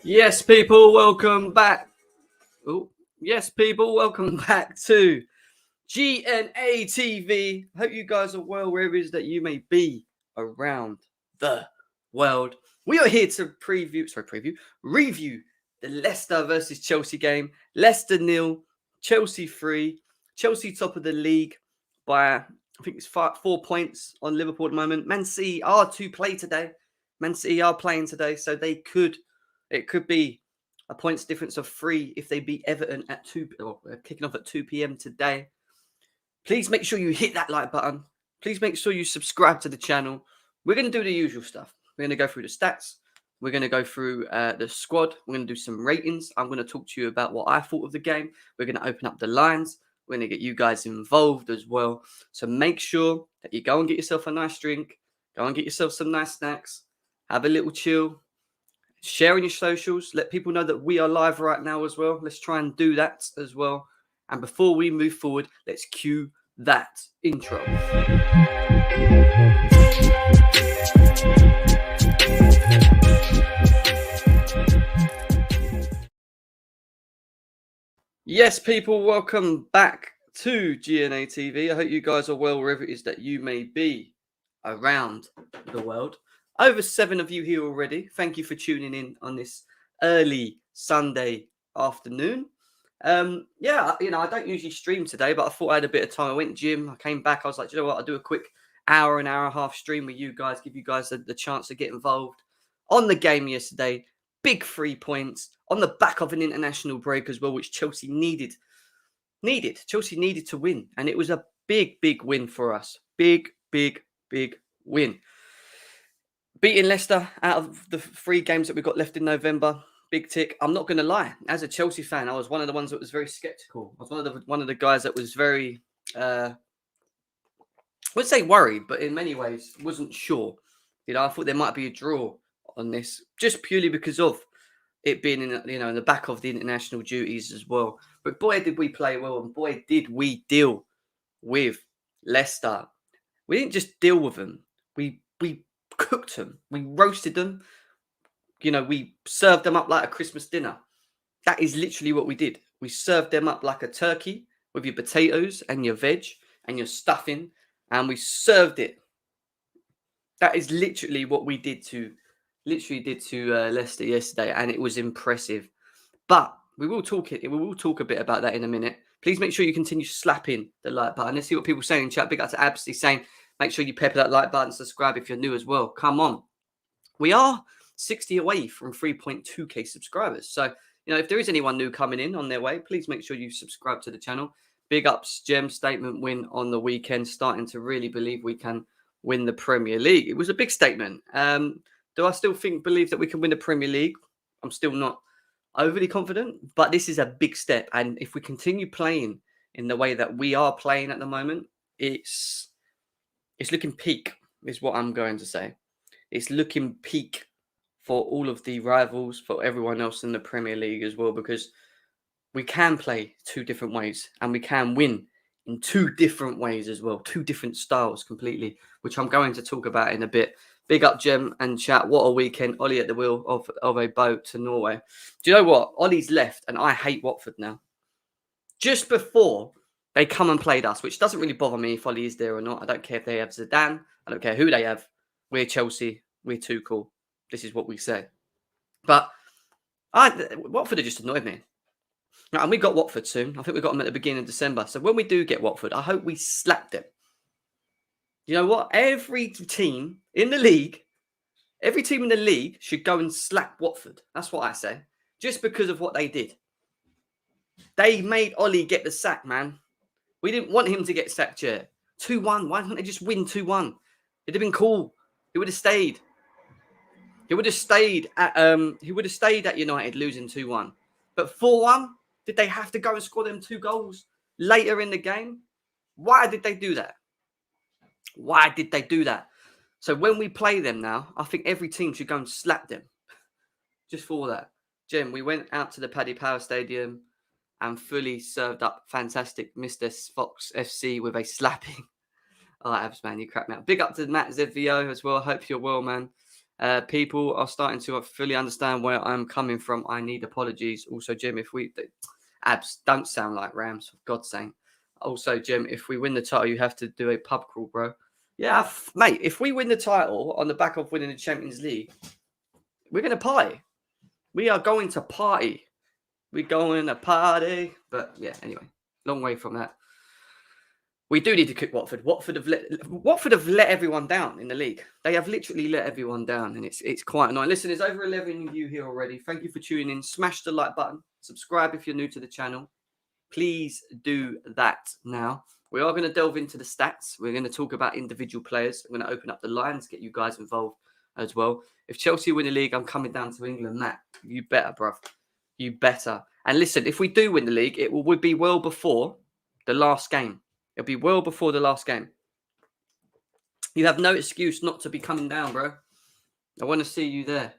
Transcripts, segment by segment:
Yes, people, welcome back. Oh, yes, people, welcome back to GNA TV. Hope you guys are well wherever it is that you may be around the world. We are here to review the Leicester versus Chelsea game. Leicester 0, Chelsea 3. Chelsea top of the league by, I think it's 4 points on Liverpool at the moment. Man City are to play today. Man City are playing today, so it could be a points difference of 3 if they beat Everton at 2, kicking off at 2 p.m. today. Please make sure you hit that like button. Please make sure you subscribe to the channel. We're going to do the usual stuff. We're going to go through the stats. We're going to go through the squad. We're going to do some ratings. I'm going to talk to you about what I thought of the game. We're going to open up the lines. We're going to get you guys involved as well. So make sure that you go and get yourself a nice drink. Go and get yourself some nice snacks. Have a little chill. Share on your socials. Let people know that we are live right now as well. Let's try and do that as well. And before we move forward, let's cue that intro. Yes, people, welcome back to GNA TV. I hope you guys are well wherever it is that you may be around the world. Over 7 of you here already. Thank you for tuning in on this early Sunday afternoon. I don't usually stream today, but I thought I had a bit of time. I went gym, I came back, I was like, you know what, I'll do a quick hour and a half stream with you guys, give you guys the chance to get involved on the game yesterday. Big 3 points on the back of an international break as well, which Chelsea needed. Chelsea needed to win, and it was a big win for us. Big win. Beating Leicester out of the 3 games that we've got left in November. Big tick. I'm not going to lie. As a Chelsea fan, I was one of the ones that was very skeptical. I was one of the guys that was very, I would say worried, but in many ways wasn't sure. I thought there might be a draw on this, just purely because of it being in the back of the international duties as well. But boy, did we play well, and boy, did we deal with Leicester. We didn't just deal with them. We cooked them. We roasted them. We served them up like a Christmas dinner. That is literally what we did. We served them up like a turkey with your potatoes and your veg and your stuffing, and we served it. That is literally what we did to Leicester yesterday, and it was impressive. But we will talk a bit about that in a minute. Please make sure you continue slapping the like button. Let's see what people are saying in chat. Big up to Absley saying, make sure you pepper that like button, subscribe if you're new as well. Come on. We are 60 away from 3.2k subscribers. So, if there is anyone new coming in on their way, please make sure you subscribe to the channel. Big ups, Gem statement win on the weekend, starting to really believe we can win the Premier League. It was a big statement. Do I still believe that we can win the Premier League? I'm still not overly confident, but this is a big step. And if we continue playing in the way that we are playing at the moment, it's looking peak, is what I'm going to say. It's looking peak for all of the rivals, for everyone else in the Premier League as well, because we can play 2 different ways and we can win in 2 different ways as well, 2 different styles completely, which I'm going to talk about in a bit. Big up, Gem and chat. What a weekend. Ollie at the wheel of a boat to Norway. Do you know what? Ollie's left and I hate Watford now. Just before they come and played us, which doesn't really bother me if Ollie is there or not. I don't care if they have Zidane. I don't care who they have. We're Chelsea. We're too cool. This is what we say. But Watford have just annoyed me. And we got Watford soon. I think we got them at the beginning of December. So when we do get Watford, I hope we slap them. You know what? Every team in the league should go and slap Watford. That's what I say. Just because of what they did. They made Ollie get the sack, man. We didn't want him to get sacked yet. 2-1. Why didn't they just win 2-1? It'd have been cool. He would have stayed. He would have stayed at United losing 2-1. But 4-1, did they have to go and score them 2 goals later in the game? Why did they do that? So when we play them now, I think every team should go and slap them. Just for that. Jim, we went out to the Paddy Power Stadium and fully served up fantastic Mr. Fox FC with a slapping. Oh, Abs, man, you cracked me out. Big up to Matt ZVO as well. Hope you're well, man. People are starting to fully understand where I'm coming from. I need apologies. Also, Jim, if we abs don't sound like Rams, for God's sake. Also, Jim, if we win the title, you have to do a pub crawl, bro. Yeah, mate. If we win the title on the back of winning the Champions League, we're gonna party. We are going to party. We're going to party. But yeah, anyway, long way from that. We do need to kick Watford. Watford have let everyone down in the league. They have literally let everyone down, and it's quite annoying. Listen, there's over 11 of you here already. Thank you for tuning in. Smash the like button. Subscribe if you're new to the channel. Please do that now. We are going to delve into the stats. We're going to talk about individual players. I'm going to open up the lines, get you guys involved as well. If Chelsea win the league, I'm coming down to England, Matt. You better, bruv. You better. And listen, if we do win the league, it would be well before the last game. It'll be well before the last game. You have no excuse not to be coming down, bro. I want to see you there.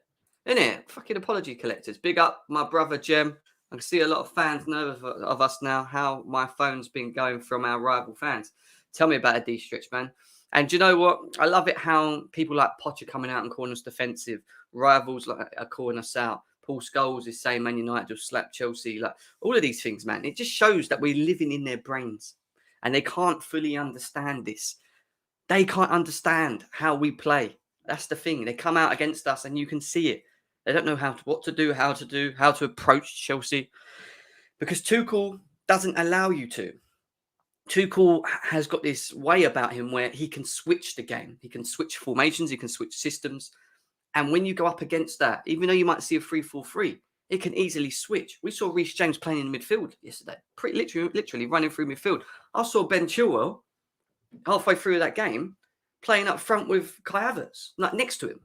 Innit? Fucking apology collectors. Big up my brother, Jem. I can see a lot of fans know of us now, how my phone's been going from our rival fans. Tell me about a D-stretch, man. And do you know what? I love it how people like Poch are coming out and calling us defensive. Rivals like are calling us out. Paul Scholes is saying Man United will slap Chelsea. Like all of these things, man. It just shows that we're living in their brains. And they can't fully understand this. They can't understand how we play. That's the thing. They come out against us and you can see it. They don't know what to do, how to approach Chelsea. Because Tuchel doesn't allow you to. Tuchel has got this way about him where he can switch the game. He can switch formations. He can switch systems. And when you go up against that, even though you might see a 3-4-3, it can easily switch. We saw Reece James playing in midfield yesterday. Literally running through midfield. I saw Ben Chilwell halfway through that game playing up front with Kai Havertz, like next to him.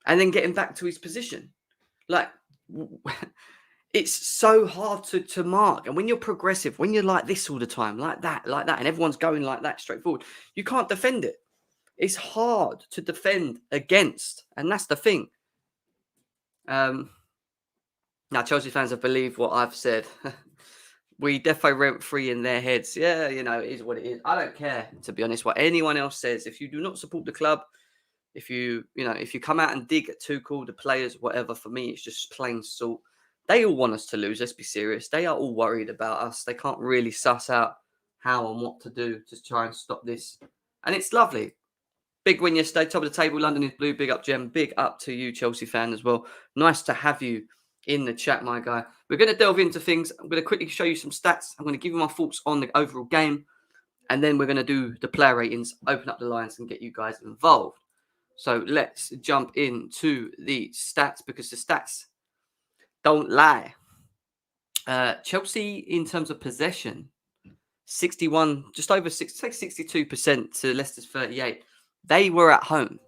And then getting back to his position. Like, it's so hard to mark. And when you're progressive, when you're like this all the time, like that, and everyone's going like that straight forward, you can't defend it. It's hard to defend against. And that's the thing. Now, Chelsea fans have believed what I've said. We defo rent free in their heads. Yeah, you know, it is what it is. I don't care, to be honest, what anyone else says. If you do not support the club, if you come out and dig at Tuchel, the players, whatever, for me, it's just plain salt. They all want us to lose. Let's be serious. They are all worried about us. They can't really suss out how and what to do to try and stop this. And it's lovely. Big win yesterday, top of the table. London is blue. Big up, Jem. Big up to you, Chelsea fan, as well. Nice to have you in the chat, my guy. We're going to delve into things. I'm going to quickly show you some stats. I'm going to give you my thoughts on the overall game. And then we're going to do the player ratings, open up the lines and get you guys involved. So let's jump into the stats because the stats don't lie. Chelsea, in terms of possession, 61, just over 62% to Leicester's 38. They were at home.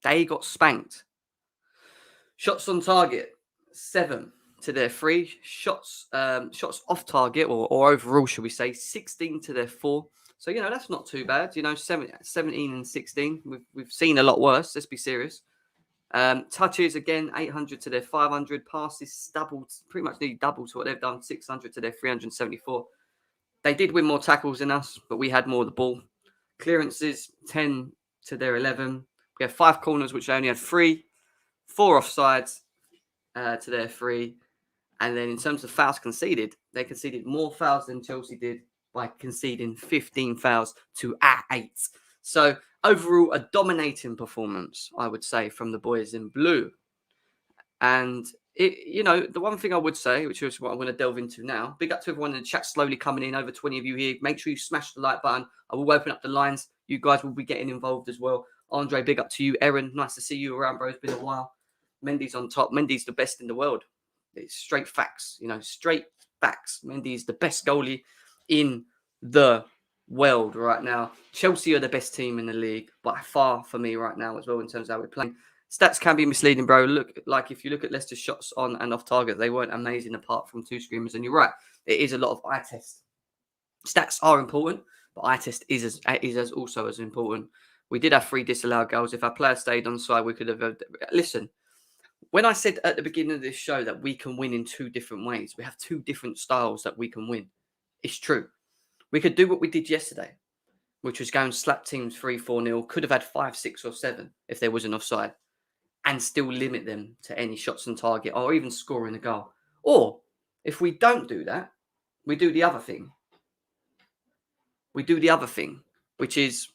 They got spanked. Shots on target, 7 to their 3. Shots off target, or overall, should we say, 16 to their 4. So, you know, that's not too bad. You know, 17 and 16. We've seen a lot worse. Let's be serious. Touches, again, 800 to their 500. Passes doubled, pretty much nearly double to what they've done, 600 to their 374. They did win more tackles than us, but we had more of the ball. Clearances, 10 to their 11. We have 5 corners, which they only had 3. 4 offsides to their 3. And then in terms of fouls conceded, they conceded more fouls than Chelsea did by conceding 15 fouls to 8. So overall, a dominating performance, I would say, from the boys in blue. And, the one thing I would say, which is what I'm going to delve into now, big up to everyone in the chat slowly coming in, over 20 of you here. Make sure you smash the like button. I will open up the lines. You guys will be getting involved as well. Andre, big up to you. Erin, nice to see you around, bro. It's been a while. Mendy's on top. Mendy's the best in the world. It's straight facts, straight facts. Mendy is the best goalie in the world right now. Chelsea are the best team in the league by far for me right now as well in terms of how we're playing. Stats can be misleading, bro. If you look at Leicester's shots on and off target, they weren't amazing apart from 2 screamers. And you're right, it is a lot of eye test. Stats are important, but eye test is also as important. We did have 3 disallowed goals. If our player stayed on side, we could have. Listen, when I said at the beginning of this show that we can win in 2 different ways, we have 2 different styles that we can win. It's true. We could do what we did yesterday. which was going slap teams 3-4-0, could have had 5, 6 or 7 if there was an offside, and still limit them to any shots on target or even scoring a goal. Or if we don't do that, we do the other thing. Which is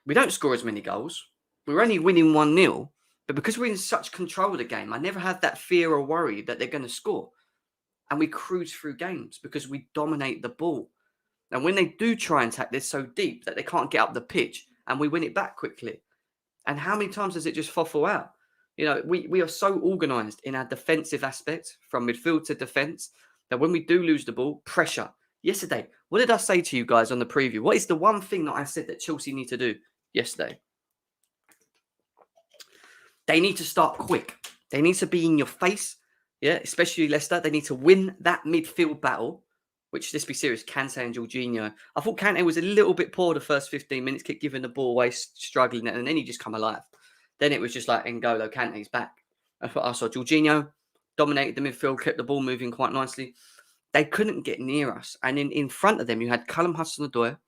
we don't score as many goals. We're only winning 1-0, but because we're in such control of the game, I never have that fear or worry that they're going to score. And we cruise through games because we dominate the ball. And when they do try and attack, they're so deep that they can't get up the pitch, and we win it back quickly. And how many times does it just fuffle out? We are so organised in our defensive aspect, from midfield to defence, that when we do lose the ball, pressure. Yesterday, what did I say to you guys on the preview? What is the one thing that I said that Chelsea need to do yesterday? They need to start quick. They need to be in your face. Yeah, especially Leicester. They need to win that midfield battle, which, let's be serious, Kante and Jorginho. I thought Kante was a little bit poor the first 15 minutes, kept giving the ball away, struggling, and then he just come alive. Then it was just like Angola Kante's back. That's what I saw. Jorginho dominated the midfield, kept the ball moving quite nicely. They couldn't get near us. And in front of them, you had Callum Hudson-Odoi,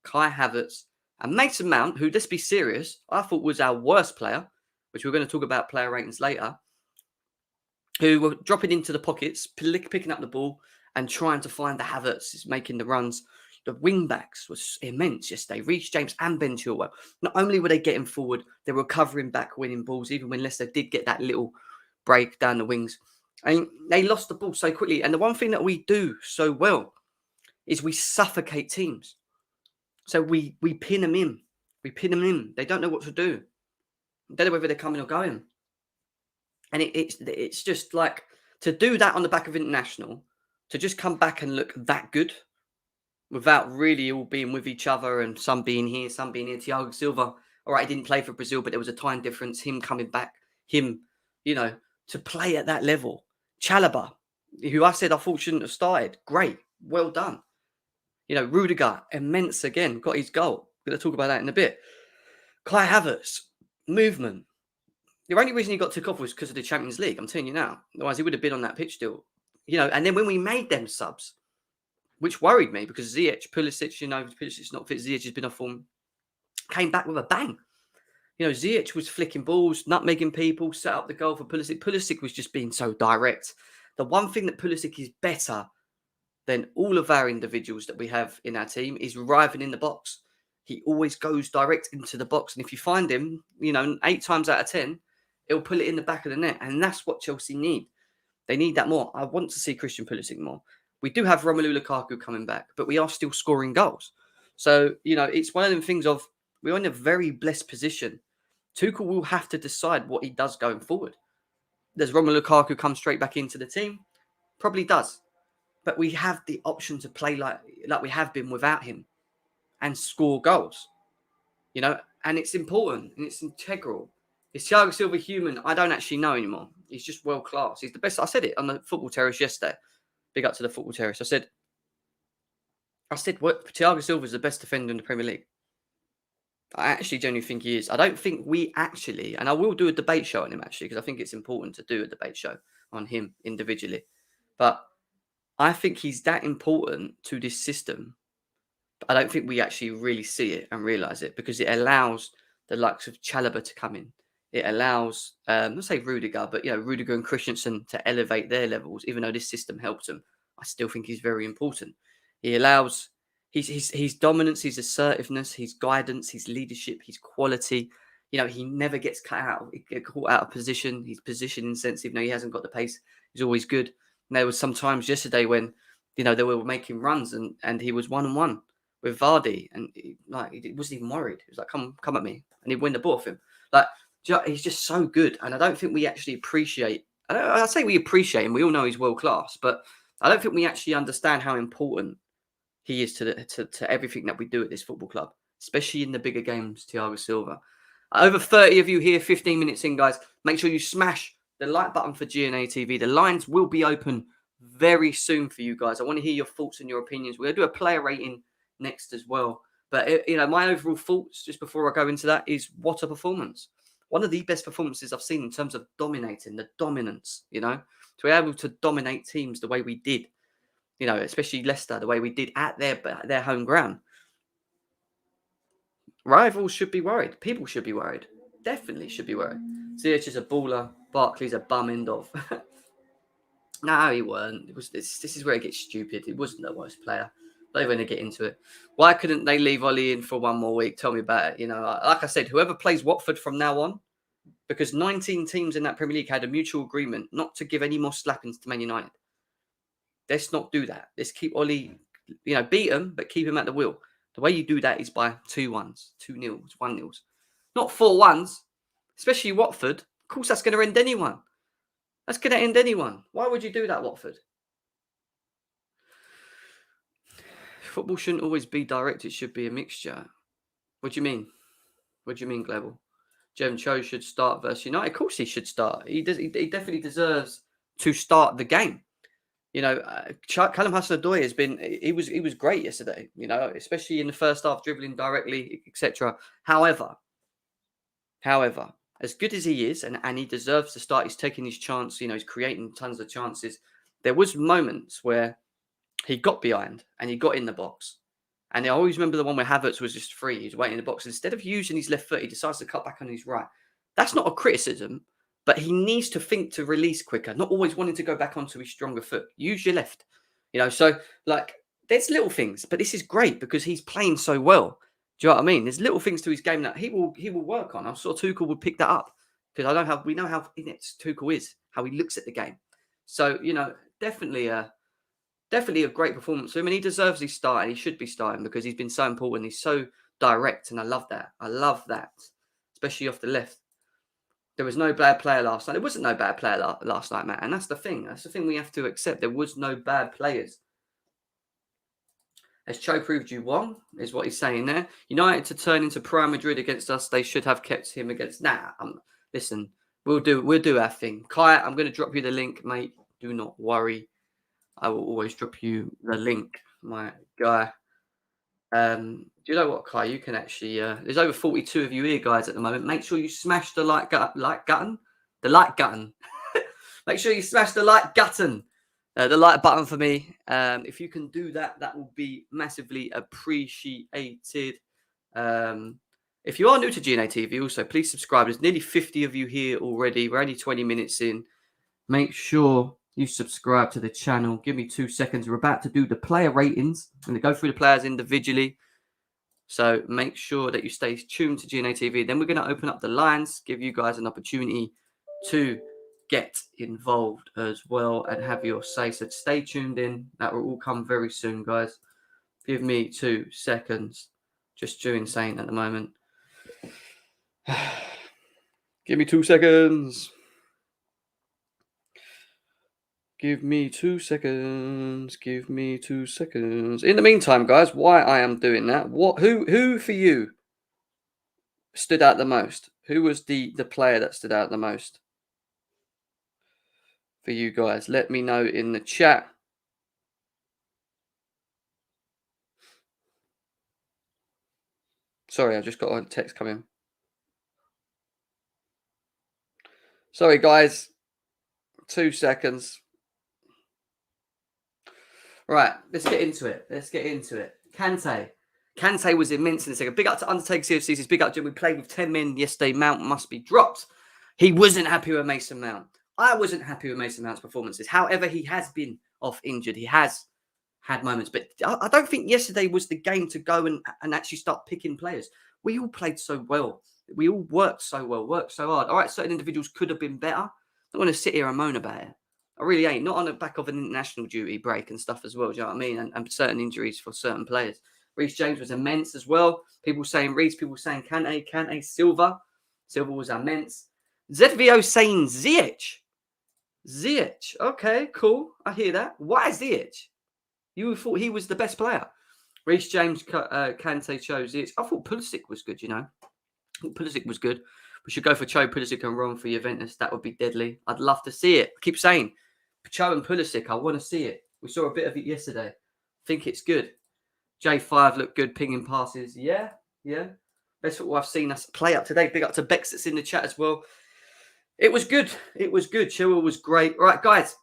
Kai Havertz, and Mason Mount, who, let's be serious, I thought was our worst player, which we're going to talk about player ratings later, who were dropping into the pockets, picking up the ball and trying to find the Havertz, making the runs. The wing-backs was immense yesterday. Reece James and Ben Chilwell. Not only were they getting forward, they were covering back, winning balls, even when Leicester did get that little break down the wings. And they lost the ball so quickly. And the one thing that we do so well is we suffocate teams. So we pin them in. They don't know what to do. They don't know whether they're coming or going. And it's just like, to do that on the back of international, to just come back and look that good without really all being with each other and some being here. Thiago Silva, all right, he didn't play for Brazil, but there was a time difference. Him coming back, to play at that level. Chalobah, who I said I thought shouldn't have started. Great. Well done. Rudiger, immense again. Got his goal. Going to talk about that in a bit. Kai Havertz, movement. The only reason he got took off was because of the Champions League. I'm telling you now. Otherwise, he would have been on that pitch still. And then when we made them subs, which worried me because Ziyech, Pulisic, Pulisic's not fit. Ziyech has been off form. Came back with a bang. Ziyech was flicking balls, nutmegging people, set up the goal for Pulisic. Pulisic was just being so direct. The one thing that Pulisic is better than all of our individuals that we have in our team is arriving in the box. He always goes direct into the box. And if you find him, 8 times out of 10, he'll pull it in the back of the net. And that's what Chelsea need. They need that more. I want to see Christian Pulisic more. We do have Romelu Lukaku coming back, but we are still scoring goals. So, it's one of them things of, we're in a very blessed position. Tuchel will have to decide what he does going forward. Does Romelu Lukaku come straight back into the team? Probably does. But we have the option to play like we have been without him and score goals. And it's important and it's integral. Is Thiago Silva human? I don't actually know anymore. He's just world class. He's the best. I said it on the football terrace yesterday. Big up to the football terrace. I said, what? Thiago Silva is the best defender in the Premier League. I actually genuinely think he is. I don't think we actually, and I will do a debate show on him actually, because I think it's important to do a debate show on him individually. But I think he's that important to this system. But I don't think we actually really see it and realise it, because it allows the likes of Chalobah to come in. It allows, not say Rudiger, but Rudiger and Christensen to elevate their levels. Even though this system helps them, I still think he's very important. He allows his dominance, his assertiveness, his guidance, his leadership, his quality. He never gets caught out of position. His position insensitive. He hasn't got the pace. He's always good. And there was some times yesterday when they were making runs and he was 1-on-1 with Vardy, and he wasn't even worried. He was like, "Come at me," and he'd win the ball off him. He's just so good, and I don't think we actually appreciate. I say we appreciate him. We all know he's world class, but I don't think we actually understand how important he is to everything that we do at this football club, especially in the bigger games. Thiago Silva. Over 30 of you here, 15 minutes in, guys. Make sure you smash the like button for GNA TV. The lines will be open very soon for you guys. I want to hear your thoughts and your opinions. We're going to do a player rating next as well. But, my overall thoughts, just before I go into that, is what a performance. One of the best performances I've seen in terms of dominating, the dominance, to be able to dominate teams the way we did, especially Leicester, the way we did at their home ground. Rivals should be worried. People should be worried. Definitely should be worried. Ziyech is a baller. Barkley's a bum end of. No, he weren't. It was this is where it gets stupid. He wasn't the worst player. Not even going to get into it. Why couldn't they leave Ollie in for one more week? Tell me about it. You know, like I said, whoever plays Watford from now on, because 19 teams in that Premier League had a mutual agreement not to give any more slappings to Man United. Let's not do that. Let's keep Ollie, beat him, but keep him at the wheel. The way you do that is by 2-1s, 2-0s, 1-0s. Not 4-1s, especially Watford. Of course, that's going to end anyone. That's going to end anyone. Why would you do that, Watford? Football shouldn't always be direct. It should be a mixture. What do you mean? What do you mean, Glebel? Jem Cho should start versus United. Of course he should start. He definitely deserves to start the game. Callum Hudson-Odoi has been. He was great yesterday. Especially in the first half, dribbling directly, etc. However, as good as he is, and he deserves to start, he's taking his chance. He's creating tons of chances. There was moments where he got behind and he got in the box. And I always remember the one where Havertz was just free. He was waiting in the box. Instead of using his left foot, he decides to cut back on his right. That's not a criticism, but he needs to think to release quicker, not always wanting to go back onto his stronger foot. Use your left. So there's little things, but this is great because he's playing so well. Do you know what I mean? There's little things to his game that he will work on. I'm sure Tuchel would pick that up because we know how inept Tuchel is, how he looks at the game. So, definitely a great performance for him, and he deserves his start, and he should be starting because he's been so important. He's so direct, and I love that. Especially off the left. There was no bad player last night. There wasn't no bad player last night, Matt, and that's the thing. That's the thing we have to accept. There was no bad players. As Cho proved you wrong, is what he's saying there. United to turn into Prime Madrid against us, they should have kept him against. Listen, we'll do our thing. Kai, I'm going to drop you the link, mate. Do not worry. I will always drop you the link, my guy. Do you know what, Kai? You can actually. There's over 42 of you here, guys, at the moment. Make sure you smash the like button. The like button. Make sure you smash the like button. The like button for me. If you can do that, that will be massively appreciated. If you are new to GNA TV, also please subscribe. There's nearly 50 of you here already. We're only 20 minutes in. Make sure you subscribe to the channel. Give me 2 seconds. We're about to do the player ratings. I'm going to go through the players individually. So make sure that you stay tuned to GNA TV. Then we're going to open up the lines, give you guys an opportunity to get involved as well and have your say. So stay tuned in. That will all come very soon, guys. Give me 2 seconds. Just doing saying at the moment. Give me 2 seconds. Give me 2 seconds. Give me 2 seconds. In the meantime, guys, why I am doing that? Who for you stood out the most? Who was the player that stood out the most for you guys? Let me know in the chat. Sorry, I just got a text coming. Sorry, guys. 2 seconds. Right, let's get into it. Kante was immense in the second. Big up to Undertaker CFC's. Big up to him. We played with 10 men yesterday. Mount must be dropped. He wasn't happy with Mason Mount. I wasn't happy with Mason Mount's performances. However, he has been off injured. He has had moments. But I don't think yesterday was the game to go and actually start picking players. We all played so well. We all worked so well, worked so hard. All right, certain individuals could have been better. I don't want to sit here and moan about it. I really ain't. Not on the back of an international duty break and stuff as well. Do you know what I mean? And certain injuries for certain players. Reece James was immense as well. People saying Reece, people saying Kante, Silva. Silva was immense. ZVO saying Ziyech. Okay, cool. I hear that. Why Ziyech? You thought he was the best player. Reece James, Kante chose Ziyech. I thought Pulisic was good, I thought Pulisic was good. We should go for Cho, Pulisic and Ron for Juventus. That would be deadly. I'd love to see it. I keep saying Cho and Pulisic. I want to see it. We saw a bit of it yesterday. Think it's good. J5 looked good, pinging passes. Yeah. That's what I've seen us play up today. Big up to Bex that's in the chat as well. It was good. Chilwell was great. All right, guys.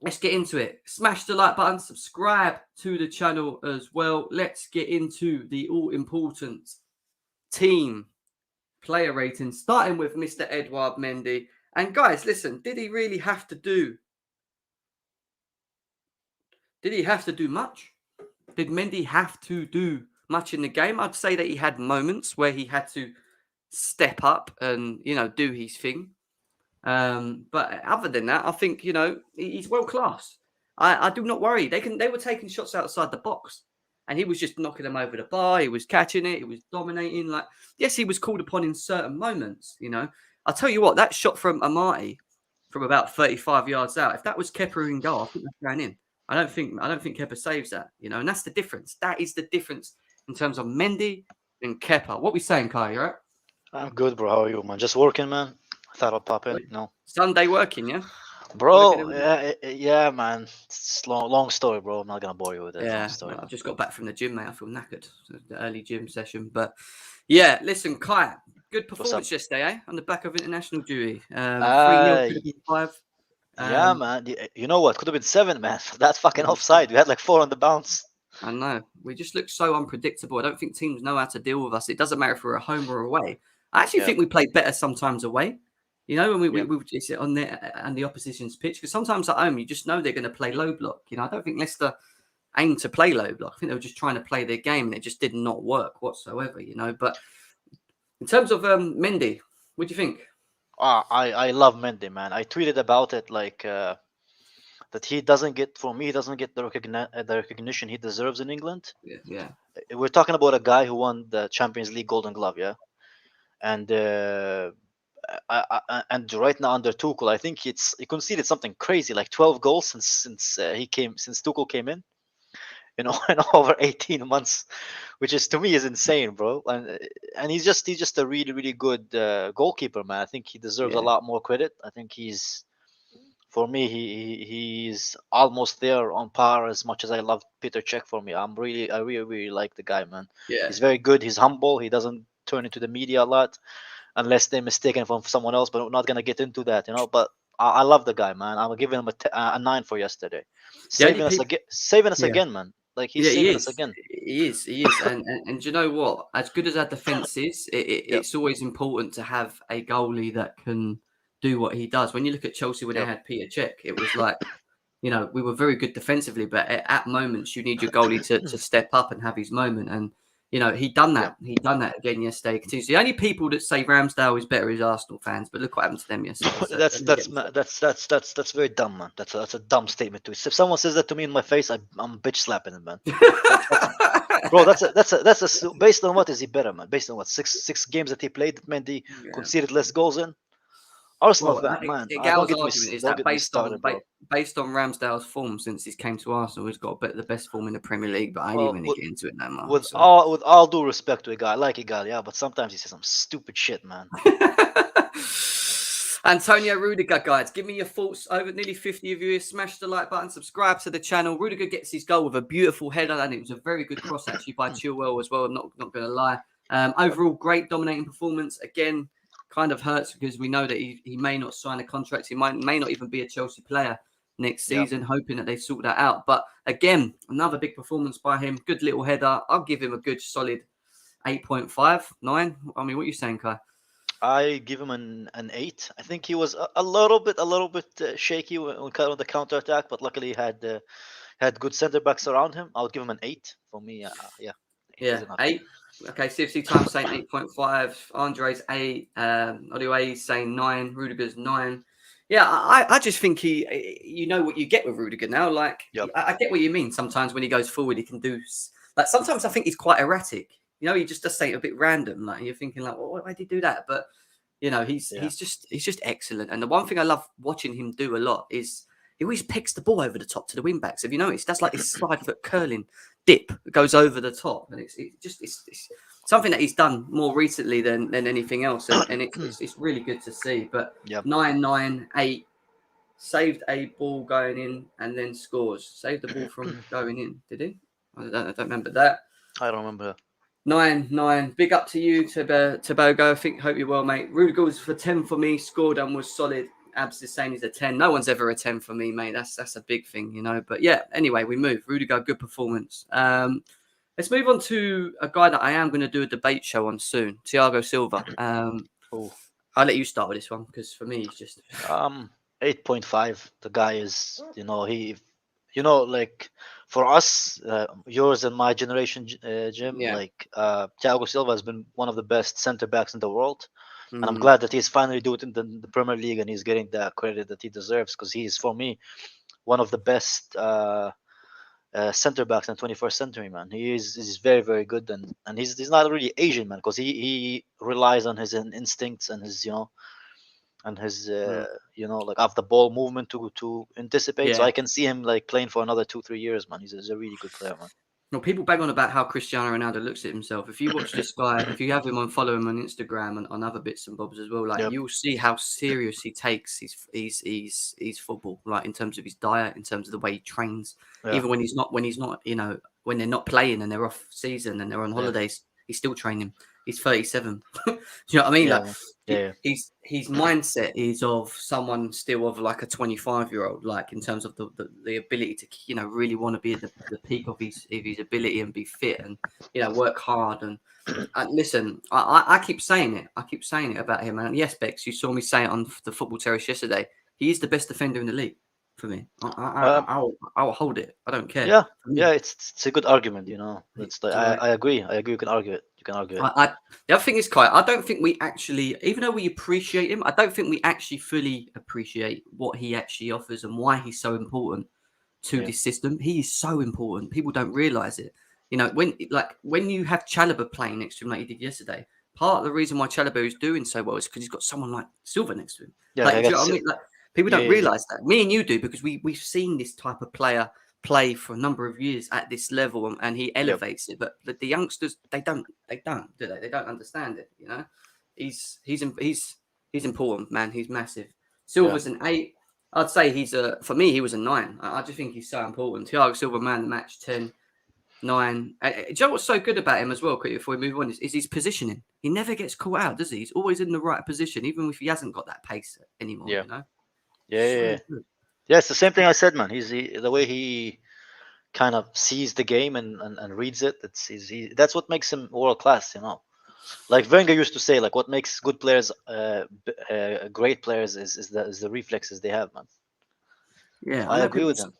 Let's get into it. Smash the like button. Subscribe to the channel as well. Let's get into the all-important team player rating, starting with Mr. Edouard Mendy. And guys, listen, did he really have to do? Did he have to do much? Did Mendy have to do much in the game? I'd say that he had moments where he had to step up and, do his thing. But other than that, I think, he's world class. I do not worry. They were taking shots outside the box and he was just knocking them over the bar. He was catching it. He was dominating. Like, yes, he was called upon in certain moments, I'll tell you what, that shot from Amati from about 35 yards out, if that was Kepa in goal, I think that's going in. I don't think Kepa saves that, and that's the difference. That is the difference in terms of Mendy and Kepa. What we saying, Kai? You right? I'm good, bro. How are you, man? Just working, man. I thought I'd pop in. No, Sunday working, yeah. bro. Yeah, man. It's long story, bro. I'm not gonna bore you with it. Yeah, Long story. I just got back from the gym, mate. I feel knackered. The early gym session, but yeah. Listen, Kai, good performance yesterday, eh? On the back of international duty. 3-0 could have been 5. Yeah, man. You know what? Could have been 7, man. That's fucking offside. We had like 4 on the bounce. I know. We just look so unpredictable. I don't think teams know how to deal with us. It doesn't matter if we're a home or away. I actually think we play better sometimes away. When we sit on the opposition's pitch, because sometimes at home you just know they're going to play low block. I don't think Leicester aimed to play low block. I think they were just trying to play their game, and it just did not work whatsoever. But in terms of Mendy, what do you think? I love Mendy, man. I tweeted about it like that he doesn't get the recognition he deserves in England. Yeah. We're talking about a guy who won the Champions League Golden Glove, yeah, and and right now under Tuchel, I think he conceded something crazy, like 12 goals since Tuchel came in, in over 18 months, which is to me is insane, bro. And he's just a really really good goalkeeper, man. I think he deserves a lot more credit. I think for me, he's almost there on par as much as I love Peter Cech. For me, I really like the guy, man. Yeah, he's very good. He's humble. He doesn't turn into the media a lot unless they're mistaken for someone else. But we're not gonna get into that, But I love the guy, man. I'm giving him a 9 for yesterday, saving us again, man. Like he's saving us again. He is, and do you know what? As good as our defense is, it's always important to have a goalie that can do what he does. When you look at Chelsea when they had Peter Cech, it was like, we were very good defensively, but at moments you need your goalie to step up and have his moment. And he done that. He done that again yesterday. The only people that say Ramsdale is better is Arsenal fans, but look what happened to them yesterday. So that's very dumb, man. That's a dumb statement to it. If someone says that to me in my face, I'm bitch slapping him, man. Bro, that's based on what is he better, man? Based on what six games that he played, Mendy conceded less goals in. Arsenal, man. Gal's argument is that based on Ramsdale's form since he came to Arsenal, he's got the best form in the Premier League. But I ain't even going to get into it no more. With all due respect to a guy, I like a guy, yeah, but sometimes he says some stupid shit, man. Antonio Rudiger, guys, give me your thoughts. Over nearly 50 of you, smash the like button, subscribe to the channel. Rudiger gets his goal with a beautiful header, and it was a very good cross actually by Chilwell as well. I'm not going to lie. Overall, great dominating performance again. Kind of hurts because we know that he may not sign a contract. He may not even be a Chelsea player next season, hoping that they sort that out. But again, another big performance by him. Good little header. I'll give him a good solid 8.5, 9. I mean, what are you saying, Kai? I give him an 8. I think he was a little bit shaky on the counter attack, but luckily he had good centre backs around him. I would give him an 8 for me. Yeah, 8. Okay, CFC Times saying 8.5. Andre's 8. Oliway saying 9. Rudiger's 9. Yeah, I just think you know what you get with Rudiger now. Like, I get what you mean. Sometimes when he goes forward, he can do. Like, sometimes I think he's quite erratic. He just does something a bit random. Like, you're thinking, like, well, why did he do that? But he's just excellent. And the one thing I love watching him do a lot is he always picks the ball over the top to the wing backs. Have you noticed? That's like this 5-foot curling dip that goes over the top, and it's something that he's done more recently than anything else, and it's really good to see. But 9-9-8 saved a ball going in and then scores. Saved the ball from going in. Did he? I don't remember that. I don't remember. 9-9. Big up to you, Tobago. Hope you're well, mate. Rudiger was for 10 for me. Scored and was solid. Abs is saying he's a 10. No one's ever a 10 for me, mate. That's a big thing, But yeah, anyway, we move. Rudiger, good performance. Let's move on to a guy that I am going to do a debate show on soon, Thiago Silva. Oh, I'll let you start with this one because for me, he's just 8.5. The guy is, like for us, yours and my generation, Jim, yeah. like Thiago Silva has been one of the best center backs in the world, and I'm Mm, glad that he's finally doing it in the Premier League and he's getting the credit that he deserves because he's, for me, one of the best center backs in the 21st century, man. He's very very good, and he's not really Asian, man, because he relies on his instincts and his and his mm. like off the ball movement to anticipate. So Yeah. I can see him like playing for another 2-3 years, man. He's a really good player, man. Well, people bang on about how Cristiano Ronaldo looks at himself. If you watch this guy, if you have him on, follow him on Instagram and on other bits and bobs as well, like Yep. you'll see how serious he takes his football, like in terms of his diet, in terms of the way he trains. Yeah. Even when he's not, when they're not playing and they're off season and they're on Yeah. holidays, he's still training. He's 37. Do you know what I mean? Yeah. Like Man. Yeah. his mindset is of someone still of like a 25-year-old, like in terms of the ability to really want to be at the peak of his ability and be fit and work hard and listen. I keep saying it. I keep saying it about him. And yes, Bex, you saw me say it on the Football Terrace yesterday. He is the best defender in the league for me. Um, I'll hold it. I don't care. yeah. For me, Yeah. It's a good argument, It's like like, I agree. I agree. You can argue it. You can argue it. the other thing is, Kai, I don't think we actually, even though we appreciate him, I don't think we actually fully appreciate what he actually offers and why he's so important to Yeah. this system. He is so important. People don't realize it. When you have Chalobah playing next to him like he did yesterday, part of the reason why Chalobah is doing so well is because he's got someone like Silva next to him. Yeah. Like, I do you know guess. what I mean? Like, people Yeah. don't Yeah. Yeah. realize that. Me and you do because we've seen this type of player play for a number of years at this level and he Yep. elevates it. But the youngsters, they don't, do they? They don't understand it. He's important, man. He's massive. Silva's an 8. I'd say for me, he was a 9. I just think he's so important. Thiago Silva, man, the match 10, 9. Do you know what's so good about him as well, quickly before we move on, is his positioning. He never gets caught out, does he? He's always in the right position, even if he hasn't got that pace anymore, Yeah. you know? Yeah. Yeah. So Yeah. good. Yeah. It's the same thing I said, man. The way he kind of sees the game and reads it. That's what makes him world class. Like Wenger used to say, like what makes good players great players is the reflexes they have, man. Yeah, So I agree with him.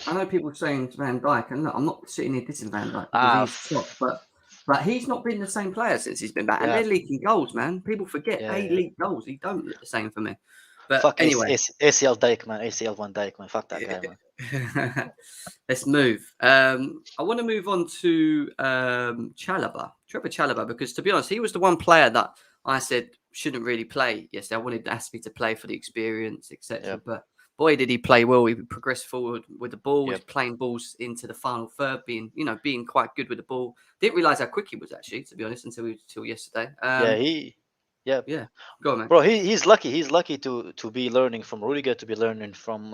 I know people saying Van Dijk, and look, I'm not sitting here dissing Van Dijk because Ah, he's top, but he's not been the same player since he's been back, and yeah, they're leaking goals, man. People forget yeah, they yeah. leak goals. He don't look the same for me. But Fuck anyway, ACL Dyke, man. ACL Van Dyke, man. Fuck that guy, man. let's move. I want to move on to Trevor Chalobah, because to be honest, he was the one player that I said shouldn't really play yesterday. I wanted Aspie to play for the experience, etc. Yep, But boy, did he play well. He progressed forward with the ball. He's yep. playing balls into the final third, being quite good with the ball. Didn't realize how quick he was actually, to be honest, until yesterday. Yeah, yeah, Yeah, go on, man. bro. He's lucky. He's lucky to be learning from Rudiger, to be learning from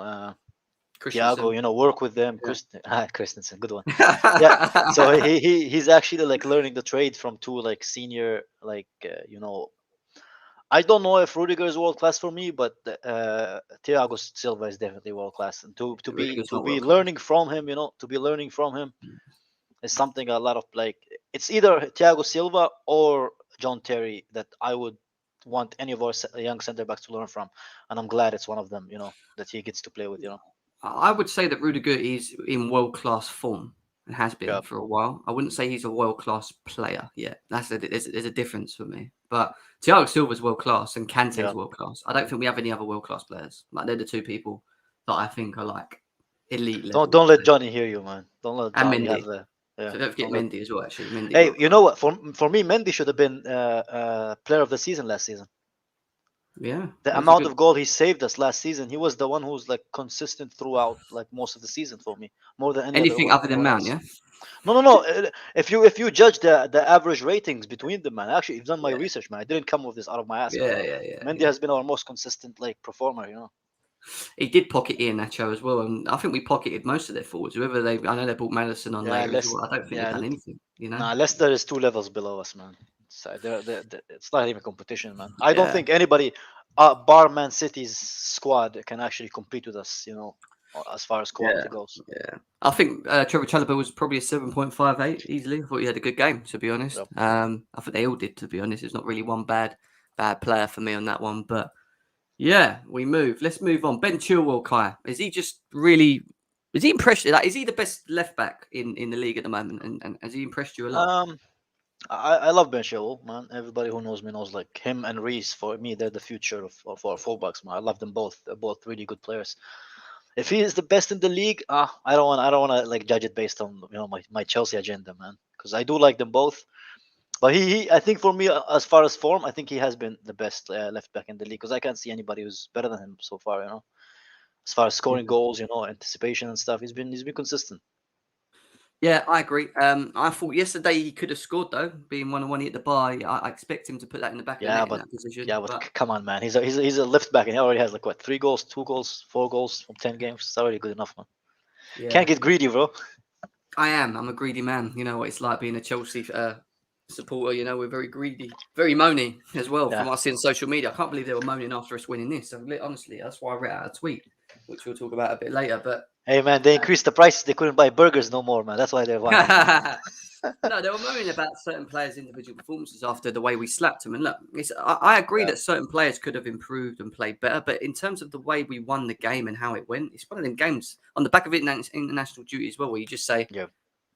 Christensen. Thiago. Work with them. Yeah. Christensen, good one. Yeah. So he's actually like learning the trade from two like senior I don't know if Rudiger is world class for me, but Thiago Silva is definitely world class. And to be Rudiger's to not be world class. learning from him, to be learning from him is something a lot of like. It's either Thiago Silva or John Terry that I would want any of our young center backs to learn from, and I'm glad it's one of them. That he gets to play with. I would say that Rudiger is in world-class form and has been Yeah, for a while. I wouldn't say he's a world-class player yet. There's a difference for me. But Thiago Silva's world-class and Kante's yeah. world-class. I don't think we have any other world-class players. Like, they're the two people that I think are like elite level. Don't let Johnny hear you, man. Don't let And Johnny have Mendy. the. Yeah. So don't forget Don't let. Mendy as well, actually. Mendy Hey, you world-class. know what? For me, Mendy should have been player of the season last season. Yeah. The He's a amount good. of goal he saved us last season, he was the one who's like consistent throughout like most of the season for me, more than Anything other than anyone Mount, else. yeah? No. If you judge the average ratings between them, man, actually, I've done my Yeah. research, man. I didn't come with this out of my ass, man. Yeah. Mendy has been our most consistent like performer. He did pocket Ian Nacho as well, and I think we pocketed most of their forwards. I know they brought Madison on Yeah, later as well. I don't think they've done anything, Nah, Leicester is 2 levels below us, man. It's not even competition, man. I don't Yeah. think anybody, bar Man City's squad, can actually compete with us. as far as Yeah, quality goes. yeah. I think Trevor Chalobah was probably a 7.58 easily. I thought he had a good game, to be honest. Yep. I think they all did, to be honest. It's not really one bad player for me on that one. But yeah, we move. Let's move on. Ben Chilwell, Kai. Is he just really? Is he impressed? Like, is he the best left back in the league at the moment? And has he impressed you a lot? I love Ben Chilwell, man. Everybody who knows me knows like him and Reese. For me, they're the future of our fullbacks, man. I love them both. They're both really good players. If he is the best in the league, I don't want to like judge it based on my Chelsea agenda, man. Because I do like them both. But I think for me, as far as form, I think he has been the best left back in the league. Because I can't see anybody who's better than him so far. As far as scoring goals, anticipation and stuff, he's been consistent. Yeah, I agree. I thought yesterday he could have scored though, being 1-1 at the bar. I expect him to put that in the back of the net in that position. But come on, man, he's a left back and he already has like what 3 goals, 2 goals, 4 goals from 10 games. It's already good enough, man. Yeah. Can't get greedy, bro. I'm a greedy man. You know what it's like being a Chelsea supporter. We're very greedy, very moany as well. From what I see on social media, I can't believe they were moaning after us winning this. So, honestly, that's why I read out a tweet, which we'll talk about a bit later. But hey, man, they increased the prices. They couldn't buy burgers no more, man. That's why they're buying. No, they were moaning about certain players' individual performances after the way we slapped them. And look, I agree that certain players could have improved and played better. But in terms of the way we won the game and how it went, it's one of them games on the back of international duty as well, where you just say,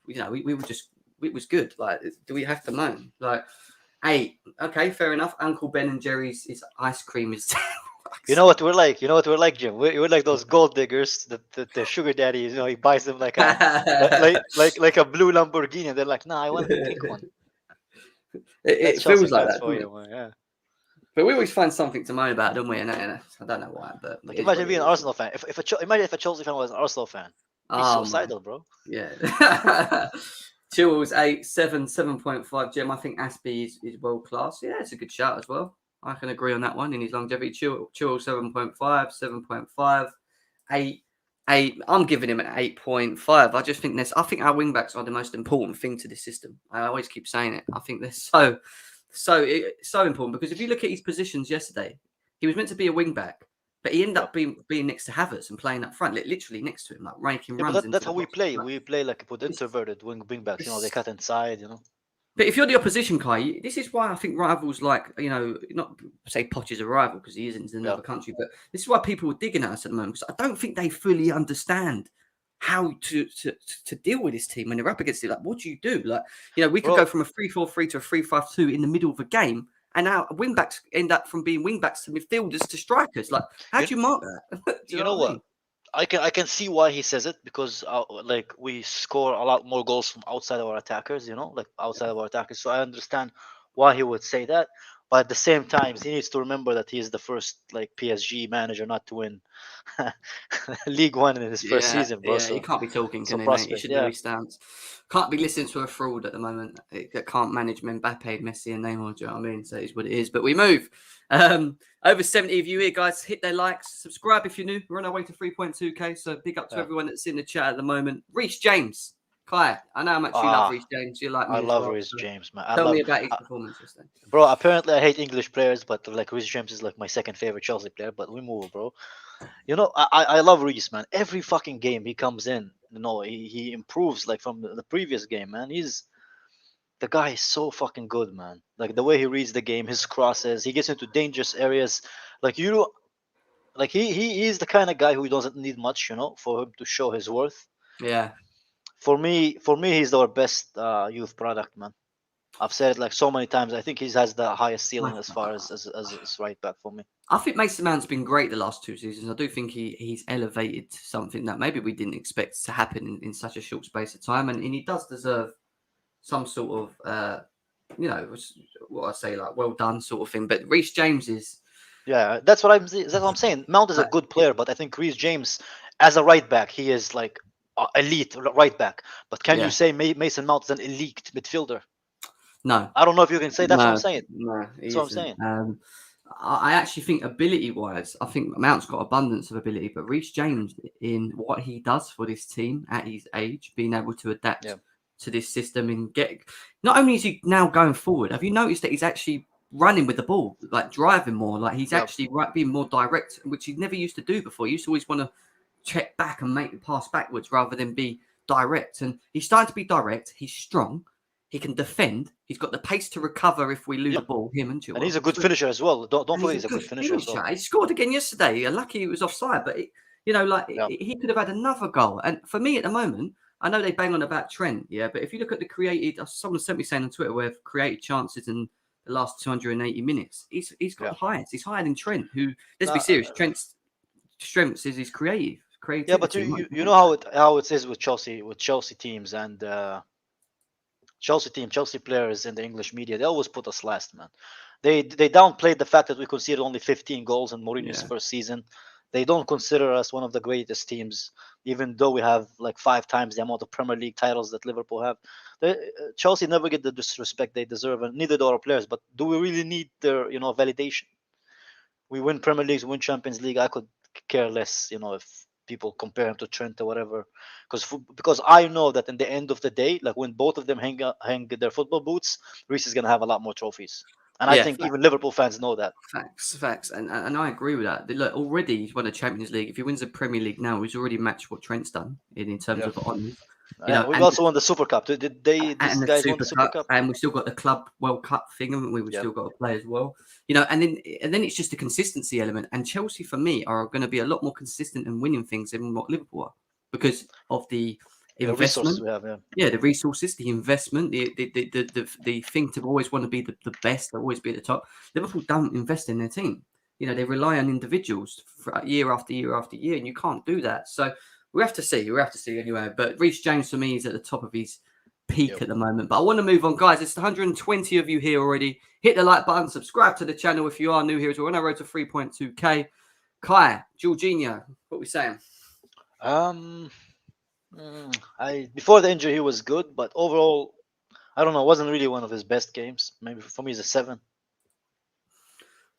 we were just, it was good. Like, do we have to moan? Like, 8. Okay, fair enough. Uncle Ben and Jerry's ice cream is. You know what we're like? Jim? We're like those gold diggers, the sugar daddy. He buys them like a like a blue Lamborghini, and they're like, "Nah, I want the pink one." It feels like that for you, man. Yeah. But we always find something to moan about, don't we? And I don't know why, but like, imagine being an Arsenal fan. Imagine if a Chelsea fan was an Arsenal fan. He's suicidal, bro. Yeah. Chilwell's 8, 7.5 gem. I think Aspie is world class. Yeah, it's a good shout as well. I can agree on that one in his longevity. Chilwell 7.5, 7.5, 8. I'm giving him an 8.5. I just think I think our wing backs are the most important thing to this system. I always keep saying it. I think they're so important because if you look at his positions yesterday, he was meant to be a wing back. But he ended up being next to Havertz and playing up front, literally next to him, like making runs. That's how we play. We play like with introverted wing backs. They cut inside. But if you're the opposition, Kai, this is why I think rivals like not say Poch is a rival because he isn't in another country, but this is why people are digging at us at the moment because I don't think they fully understand how to deal with this team when they're up against it. Like, what do you do? Like, we could go from a 3-4-3 to a 3-5-2 in the middle of a game. And now wing backs end up from being wing backs to midfielders to strikers. Like, how do you mark that? you know what? I can see why he says it because like we score a lot more goals from outside of our attackers. So I understand why he would say that. But at the same time, he needs to remember that he is the first like PSG manager not to win League One in his first season, bro. Yeah, he can't be talking, can he, mate? He should know his stance. Can't be listening to a fraud at the moment that can't manage Mbappe, Messi, and Neymar. Do you know what I mean? So it's what it is. But we move. Over 70 of you here, guys. Hit their likes. Subscribe if you're new. We're on our way to 3.2k. So big up to everyone that's in the chat at the moment. Reece James. Kai, I know how much you love Reece James. You like me. I love Reece James, man. Tell me about his performance yesterday. Bro, apparently I hate English players, but like Reece James is like my second favorite Chelsea player. But we move, bro. I love Reece, man. Every fucking game he comes in, he improves like from the previous game, man. The guy is so fucking good, man. Like the way he reads the game, his crosses, he gets into dangerous areas. Like he's the kind of guy who doesn't need much, for him to show his worth. Yeah. For me, he's our best youth product, man. I've said it like so many times. I think he has the highest ceiling as far as right back for me. I think Mason Mount's been great the last 2 seasons. I do think he's elevated to something that maybe we didn't expect to happen in such a short space of time, and he does deserve some sort of what I say, like well done sort of thing. But Reece James is that's what I'm saying. Mount is a good player, but I think Reece James as a right back, he is like elite right back. But can you say Mason Mount is an elite midfielder? No, I don't know if you can say. That's what I'm saying. No, that's what I'm saying. I actually think ability-wise, I think Mount's got abundance of ability, but Reece James, in what he does for this team at his age, being able to adapt to this system and not only is he now going forward, have you noticed that he's actually running with the ball, like driving more, like he's actually being more direct, which he never used to do before. He used to always want to check back and make the pass backwards rather than be direct. And he's starting to be direct. He's strong. He can defend. He's got the pace to recover if we lose the ball. Him and Chilwell. And he's a good finisher as well. Don't And forget he's a good finisher as well. He scored again yesterday. Lucky he was offside, but he could have had another goal. And for me at the moment, I know they bang on about Trent, but if you look at the created, someone sent me saying on Twitter where created chances in the last 280 minutes, he's got the highest. He's higher than Trent. Who, let's be serious, Trent's strengths is his creativity. Yeah, but you know how it is with Chelsea teams and Chelsea players in the English media. They always put us last, man. They downplayed the fact that we conceded only 15 goals in Mourinho's first season. They don't consider us one of the greatest teams, even though we have like 5 times the amount of Premier League titles that Liverpool have. Chelsea never get the disrespect they deserve, and neither do our players. But do we really need their validation? We win Premier Leagues, we win Champions League. I could care less, if people compare him to Trent or whatever, because I know that in the end of the day, like when both of them hang their football boots, Reece is gonna have a lot more trophies. And I think even Liverpool fans know that. Facts. And I agree with that. Look, already he's won a Champions League. If he wins the Premier League now, he's already matched what Trent's done in terms of honours. We've also won the Super Cup. Did these guys won the Super Cup? And we've still got the Club World Cup thing, haven't we? We've still got to play as well. And then it's just a consistency element. And Chelsea, for me, are going to be a lot more consistent in winning things than what Liverpool are because of the investment. We have, the resources, the investment, the thing to always want to be the best, always be at the top. Liverpool don't invest in their team. They rely on individuals for year after year after year, and you can't do that. So we have to see. Anyway. But Reece James for me is at the top of his peak at the moment. But I want to move on, guys. It's 120 of you here already. Hit the like button, subscribe to the channel if you are new here as well. We're on our road to 3.2k. Kai, Jorginho, what are we saying? Before the injury he was good, but overall, I don't know. It wasn't really one of his best games. Maybe for me, it's a 7.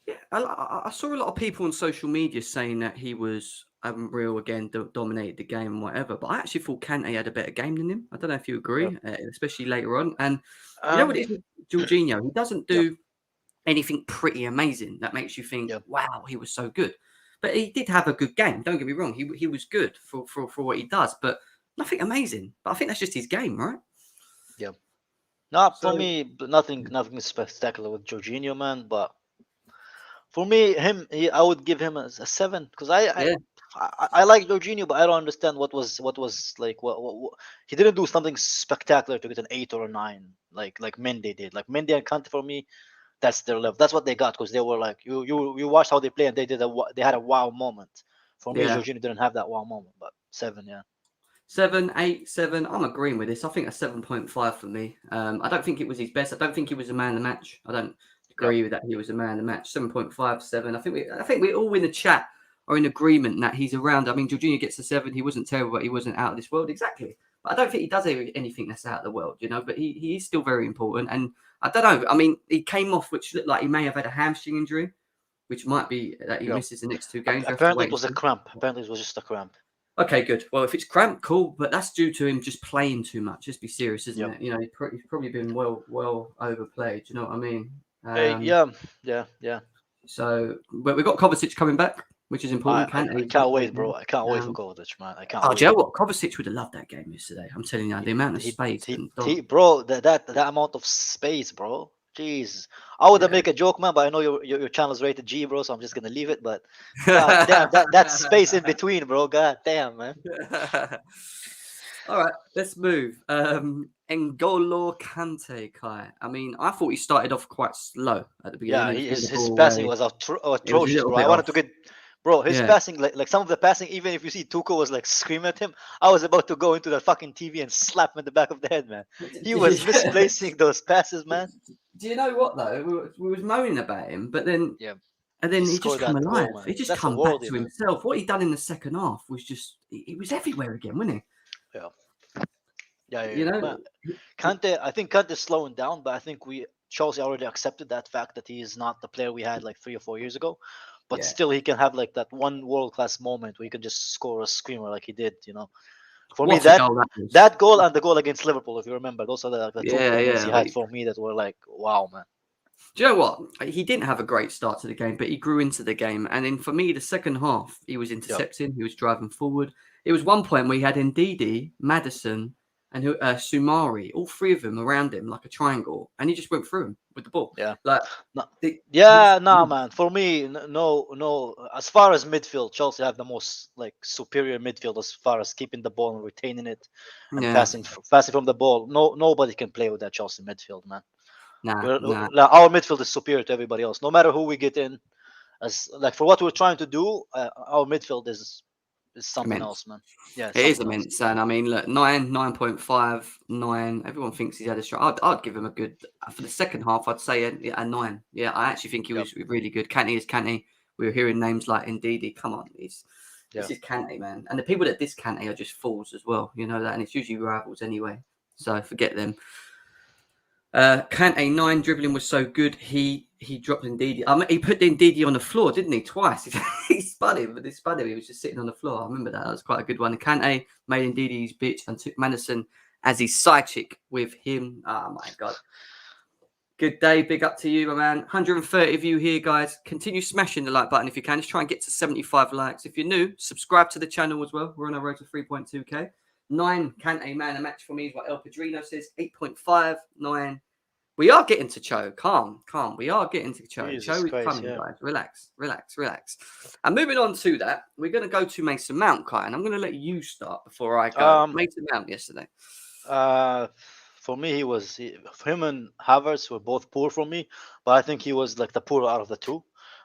Yeah, I saw a lot of people on social media saying that he was unreal again, dominated the game and whatever. But I actually thought Kante had a better game than him. I don't know if you agree, especially later on. And you know what it is with Jorginho? He doesn't do anything pretty amazing that makes you think, wow, he was so good. But he did have a good game. Don't get me wrong. He was good for what he does, but nothing amazing. But I think that's just his game, right? Yeah. No, for me, nothing spectacular with Jorginho, man. But for me, I would give him a 7 because I like Jorginho, but I don't understand what was like what he didn't do something spectacular to get an 8 or a 9 like Mendy did. Like Mendy and Kante for me, that's their level. That's what they got because they were like you watched how they play and they had a wow moment. For me, Jorginho didn't have that wow moment, but 7, 7, 8, 7. I'm agreeing with this. I think a 7.5 for me. I don't think it was his best. I don't think he was a man of the match. I don't agree with that. He was a man of the match. 7.5, 7. I think we all in the chat are in agreement that he's around. I mean, Jorginho gets a 7. He wasn't terrible, but he wasn't out of this world. Exactly. But I don't think he does anything that's out of the world, But he is still very important. And I don't know. I mean, he came off, which looked like he may have had a hamstring injury, which might be that he misses the next 2 games. Apparently, it was a cramp. Apparently, it was just a cramp. Okay, good. Well, if it's cramp, cool. But that's due to him just playing too much. Just be serious, isn't it? He's probably been well overplayed. Do you know what I mean? Yeah. So, but we've got Kovacic coming back, which is important. I can't wait, bro. I can't wait for Kovacic, man. I can't. Oh, do you know what? Kovacic would have loved that game yesterday. I'm telling you, the amount of space. Bro, that amount of space, bro. Jeez, I would have make a joke, man, but I know your channel's rated G, bro, so I'm just gonna leave it. But God damn, that space in between, bro. God damn, man. All right, let's move. Angola Kante, Kai. I mean, I thought he started off quite slow at the beginning. Yeah, his passing was atrocious, bro. I wanted to get, bro, his passing, like some of the passing, even if you see Tuchel was like screaming at him, I was about to go into the fucking TV and slap him in the back of the head, man. He was misplacing those passes, man. Do you know what though? We was moaning about him, but then and then he just come alive. He just come back to himself. What he done in the second half was just he was everywhere again, wasn't he? Yeah. Kante, I think Kante's slowing down, but I think Chelsea already accepted that fact that he is not the player we had like 3 or 4 years ago. But still, he can have like that one world-class moment where he can just score a screamer like he did, For me, that goal and the goal against Liverpool, if you remember, those are the two moments he had for me that were like, wow, man. Do you know what? He didn't have a great start to the game, but he grew into the game. And then for me, the second half, he was Yeah. intercepting, he was driving forward. It was one point where he had Ndidi, Madison, and Sumari, all three of them around him like a triangle, and he just went through him with the ball. Yeah. Like No, he was. yeah, nah, man. For me, no. As far as midfield, Chelsea have the most like superior midfield as far as keeping the ball and retaining it and Yeah, passing from the ball. Nobody can play with that Chelsea midfield, man. nah. Like, our midfield is superior to everybody else. No matter who we get in, as like for what we're trying to do, our midfield is something Immense. else, man. Yeah, it's It is something else. immense, and I mean, look, 9.5, 9. Everyone thinks he's had a shot. I'd give him a good for the second half. I'd say a 9. Yeah, I actually think he Yep. was really good. Kante is Kante. We were hearing names like Ndidi. Come on, this Yeah. is Kante, man. And the people that diss Kante are just fools as well. You know that, and it's usually rivals anyway. So forget them. Kante 9 dribbling was so good. He dropped Ndidi. I mean, he put Ndidi on the floor, didn't he? Twice. He spun him, but he spun him. He was just sitting on the floor. I remember that. That was quite a good one. And Kante made Ndidi his bitch and took Madison as his side chick with him. Oh my god. Good day. Big up to you, my man. 130 of you here, guys. Continue smashing the like button if you can. Just try and get to 75 likes. If you're new, subscribe to the channel as well. We're on our road to 3.2k. 9 Kante man a match for me is what El Padrino says. 8.5, 9. We are getting to Cho. Calm. We are getting to Cho. Jesus Cho is Christ, coming, yeah. guys. Relax. And moving on to that, we're going to go to Mason Mount, Kai, and I'm going to let you start before I go. Mason Mount yesterday. For me, him and Havertz were both poor for me, but I think he was like the poorer out of the two.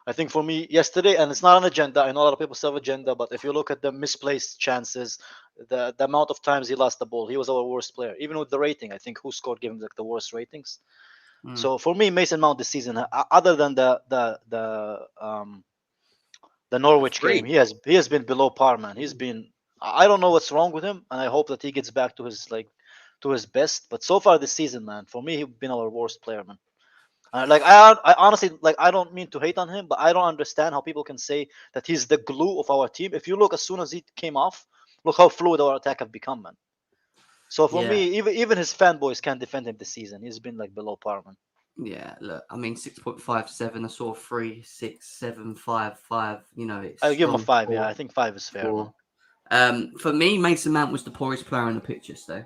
I think for me yesterday, and it's not an agenda. I know a lot of people say agenda, but if you look at the misplaced chances, the amount of times he lost the ball, he was our worst player. Even with the rating, I think who scored gave him like the worst ratings. So for me, Mason Mount this season, other than the Norwich game, he has been below par, man. He's been. I don't know what's wrong with him, and I hope that he gets back to his best. But so far this season, man, for me, he's been our worst player, man. I honestly I don't mean to hate on him, but I don't understand how people can say that he's the glue of our team. If you look as soon as he came off, look how fluid our attack have become, man. So for me, even his fanboys can't defend him this season. He's been like below par, man. Yeah, look, I mean 6.57. I saw 3, 6, 7, 5, 5. You know, it's I give him a strong 5. four, Yeah, I think 5 is fair, man. 4. For me, Mason Mount was the poorest player on the pitch yesterday.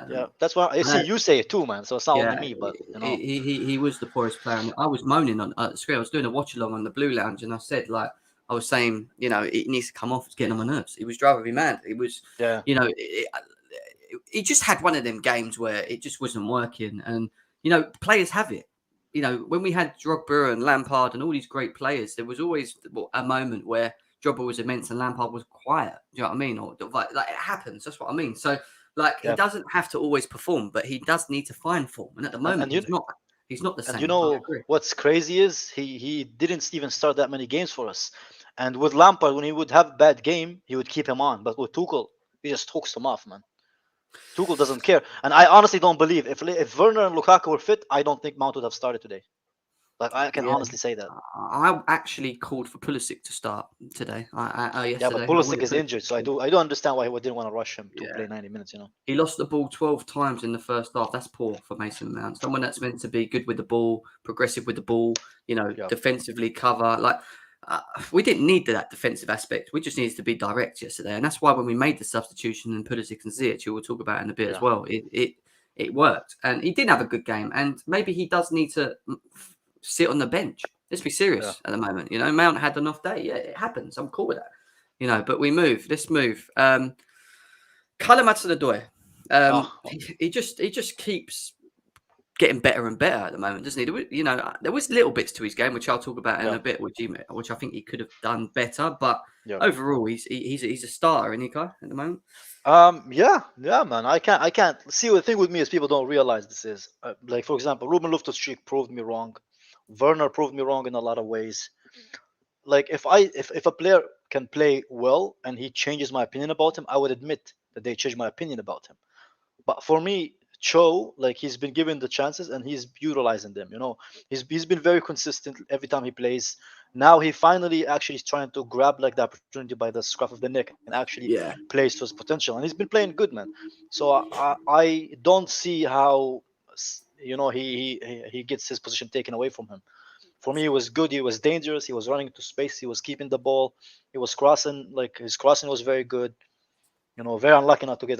Yeah, that's why I see you say it too, man. So it's not only me, but you know, he was the poorest player. And I was moaning on the screen. I was doing a watch along on the Blue Lounge, and I said, like, I was saying, you know, it needs to come off. It's getting on my nerves. It was driving me mad. It was, yeah, you know, he just had one of them games where it just wasn't working. And you know, players have it. You know, when we had Drogba and Lampard and all these great players, there was always a moment where Drogba was immense and Lampard was quiet. Do you know what I mean? Or like it happens. That's what I mean. So. Like he doesn't have to always perform, but he does need to find form. And at the moment, he's not. He's not the same. And you know what's crazy is he didn't even start that many games for us. And with Lampard, when he would have a bad game, he would keep him on. But with Tuchel, he just hooks him off, man. Tuchel doesn't care. And I honestly don't believe if Werner and Lukaku were fit, I don't think Mount would have started today. Like I can honestly say that. I actually called for Pulisic to start today. Yesterday. Yeah, but Pulisic is injured, so I don't understand why he didn't want to rush him to play 90 minutes. You know, he lost the ball 12 times in the first half. That's poor for Mason Mount. Someone that's meant to be good with the ball, progressive with the ball. You know, defensively cover. Like we didn't need that defensive aspect. We just needed to be direct yesterday, and that's why when we made the substitution and Pulisic and Ziyech, we'll talk about in a bit as well. It worked, and he did have a good game, and maybe he does need to sit on the bench. Let's be serious at the moment. You know, Mount had an off day. Yeah, it happens. I'm cool with that. You know, but we move. Let's move. Callum Hudson-Odoi. He just keeps getting better and better at the moment, doesn't he? You know, there was little bits to his game, which I'll talk about in a bit, which I think he could have done better. But overall, he's a starter, isn't he, Kai, at the moment? Yeah, man. I can't see. The thing with me is people don't realize this is like, for example, Ruben Loftus-Cheek proved me wrong. Werner proved me wrong in a lot of ways. Like if a player can play well and he changes my opinion about him, I would admit that they changed my opinion about him. But for me, Cho, like he's been given the chances and he's utilizing them. You know, he's been very consistent every time he plays. Now he finally actually is trying to grab like the opportunity by the scruff of the neck and actually plays to his potential. And he's been playing good, man. So I don't see how he gets his position taken away from him. For me, he was good. He was dangerous. He was running into space. He was keeping the ball. He was crossing. Like his crossing was very good. Very unlucky not to get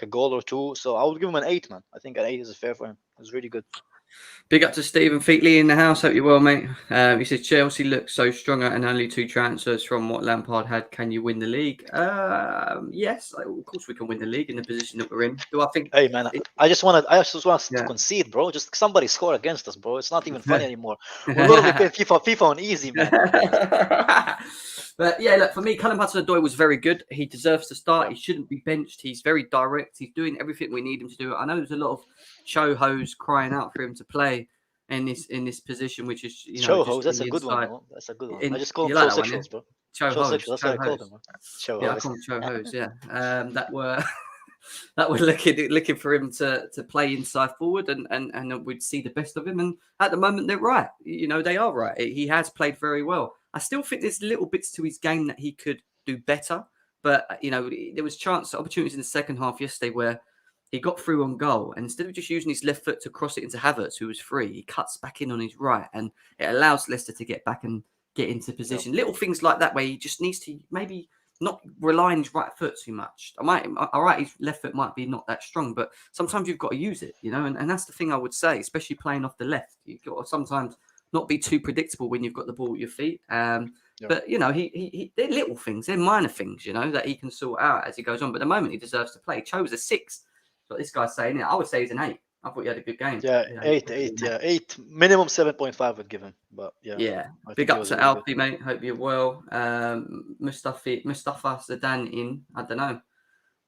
a goal or two. So I would give him an 8, man. I think an 8 is fair for him. It was really good. Big up to Stephen Featley in the house. Hope you're well, mate. He says Chelsea looks so strong and only 2 transfers from what Lampard had. Can you win the league? Yes, of course we can win the league in the position that we're in. Do I think? Hey man, I just want us to concede, bro. Just somebody score against us, bro. It's not even funny anymore. We're literally playing FIFA on easy, man. But yeah, look, for me, Callum Hudson-Odoi was very good. He deserves to start. Yeah. He shouldn't be benched. He's very direct. He's doing everything we need him to do. I know there's a lot of show-hos crying out for him to play in this position, which is show-hos. That's a good one. Bro. That's a good one. I just call them show-sexuals, bro. Show-hos. That's what I call them. Show-hos. Yeah, I call them show-hos. Yeah, that were looking for him to play inside forward, and we'd see the best of him. And at the moment, they're right. They are right. He has played very well. I still think there's little bits to his game that he could do better. But there was opportunities in the second half yesterday where he got through on goal, and instead of just using his left foot to cross it into Havertz, who was free, he cuts back in on his right, and it allows Leicester to get back and get into position. Little things like that where he just needs to maybe not rely on his right foot too much. All right, his left foot might be not that strong, but sometimes you've got to use it, and that's the thing I would say, especially playing off the left. You've got to sometimes not be too predictable when you've got the ball at your feet. But they're little things, they're minor things, that he can sort out as he goes on. But at the moment, he deserves to play. Cho was a 6. But this guy's saying it. I would say he's an 8. I thought he had a good game. Yeah, 8. Yeah, 8. Minimum 7.5 would give him. But yeah. Big up to Alfie, mate. Hope you're well. Mustafa Zidane in. I don't know.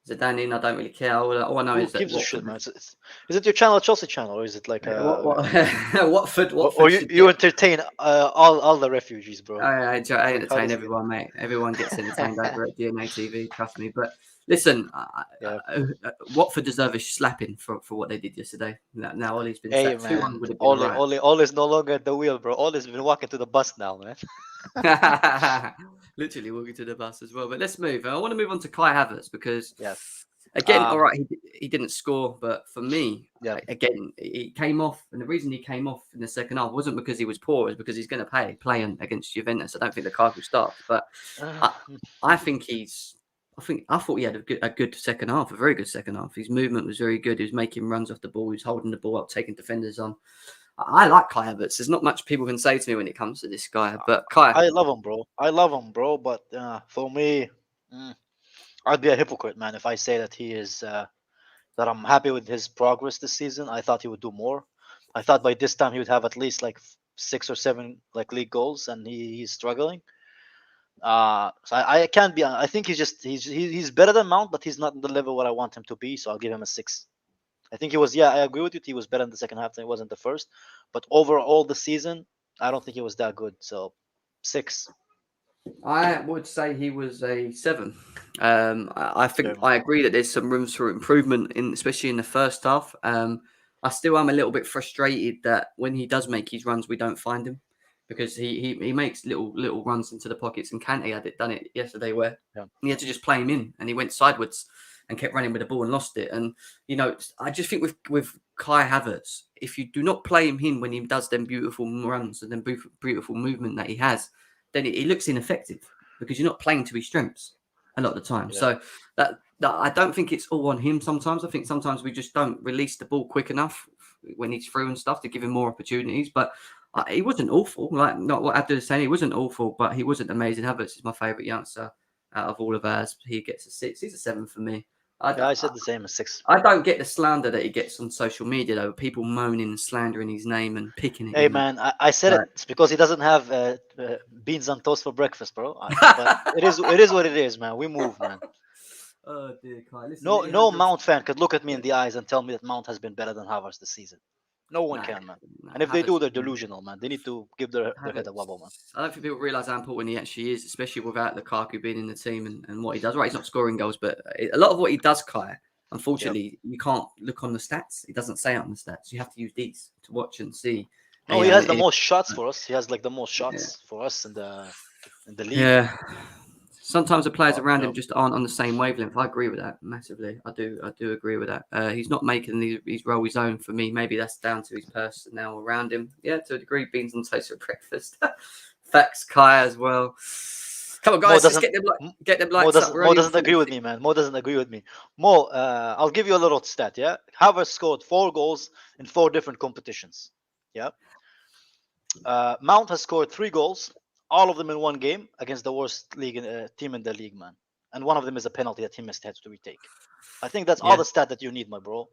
Zidane in. I don't really care. All I know is that. Gives a shit, man. Is it your channel, Chelsea channel, or is it like Watford? Or you entertain all the refugees, bro? I entertain everyone, mate. Everyone gets entertained over at DNA TV. Trust me, but. Listen, Watford deserve a slapping for what they did yesterday. Now Ollie's been sacked. 2-1 would have been right. Ollie's no longer at the wheel, bro. Ollie's been walking to the bus now, man. Literally walking to the bus as well. But let's move. I want to move on to Kai Havertz because, yes. Again, all right, he didn't score, but for me, again, he came off, and the reason he came off in the second half wasn't because he was poor, it was because he's going to play against Juventus. I don't think Lukaku starts, but I think I thought he had a good second half, a very good second half. His movement was very good. He was making runs off the ball. He was holding the ball up, taking defenders on. I like Kai Havertz. There's not much people can say to me when it comes to this guy, but Kai. I love him, bro. But for me, I'd be a hypocrite, man, if I say that he is that I'm happy with his progress this season. I thought he would do more. I thought by this time he would have at least like 6 or 7 like league goals, and he's struggling. So I can't be. I think he's better than Mount, but he's not on the level what I want him to be. So I'll give him a 6. I think he was. Yeah, I agree with you. He was better in the second half than he was in the first. But overall, the season, I don't think he was that good. So 6. I would say he was a 7. I think I agree that there's some rooms for improvement especially in the first half. I still am a little bit frustrated that when he does make his runs, we don't find him. Because he makes little runs into the pockets, and Kante had done it yesterday where he had to just play him in, and he went sideways and kept running with the ball and lost it. And I just think with Kai Havertz, if you do not play him in when he does them beautiful runs and then beautiful movement that he has, then he looks ineffective because you're not playing to his strengths a lot of the time. Yeah. So that I don't think it's all on him. Sometimes I think sometimes we just don't release the ball quick enough when he's through and stuff to give him more opportunities, but. He wasn't awful, not what Abdul is saying. He wasn't awful, but he wasn't amazing. Havertz is my favourite youngster out of all of ours. He gets a 6. He's a 7 for me. I said the same as 6. I don't get the slander that he gets on social media, though. People moaning and slandering his name and picking it. Hey, man, I said it's because he doesn't have beans on toast for breakfast, bro. But it is what it is, man. We move, man. Oh, dear, Kai. Listen, no Mount fan could look at me in the eyes and tell me that Mount has been better than Havertz this season. No one can, man. And if they do, they're delusional, man. They need to give their head a wobble, man. I don't think people realise how important he actually is, especially without Lukaku being in the team and what he does. Right, he's not scoring goals, but a lot of what he does, Kai, unfortunately, you can't look on the stats. He doesn't say it on the stats. You have to use these to watch and see. No, he has the most shots for us. He has like the most shots for us in the league. Yeah. Sometimes the players around Yeah. him just aren't on the same wavelength. I agree with that massively. I do agree with that. He's not making his role his own for me. Maybe that's down to his personnel around him. Yeah, to a degree, beans on toast for breakfast. Facts, Kai as well. Come on, Mo guys, let's doesn't. get them Mo lights up. doesn't. We're Mo only on doesn't agree with 46. me, man. Mo doesn't agree with me. Mo, I'll give you a little stat. Yeah, Havertz scored 4 goals in 4 different competitions. Yeah. Mount has scored 3 goals, all of them in one game against the worst team in the league, man. And one of them is a penalty that he missed had to retake. I think that's all Yeah. the stat that you need, my bro.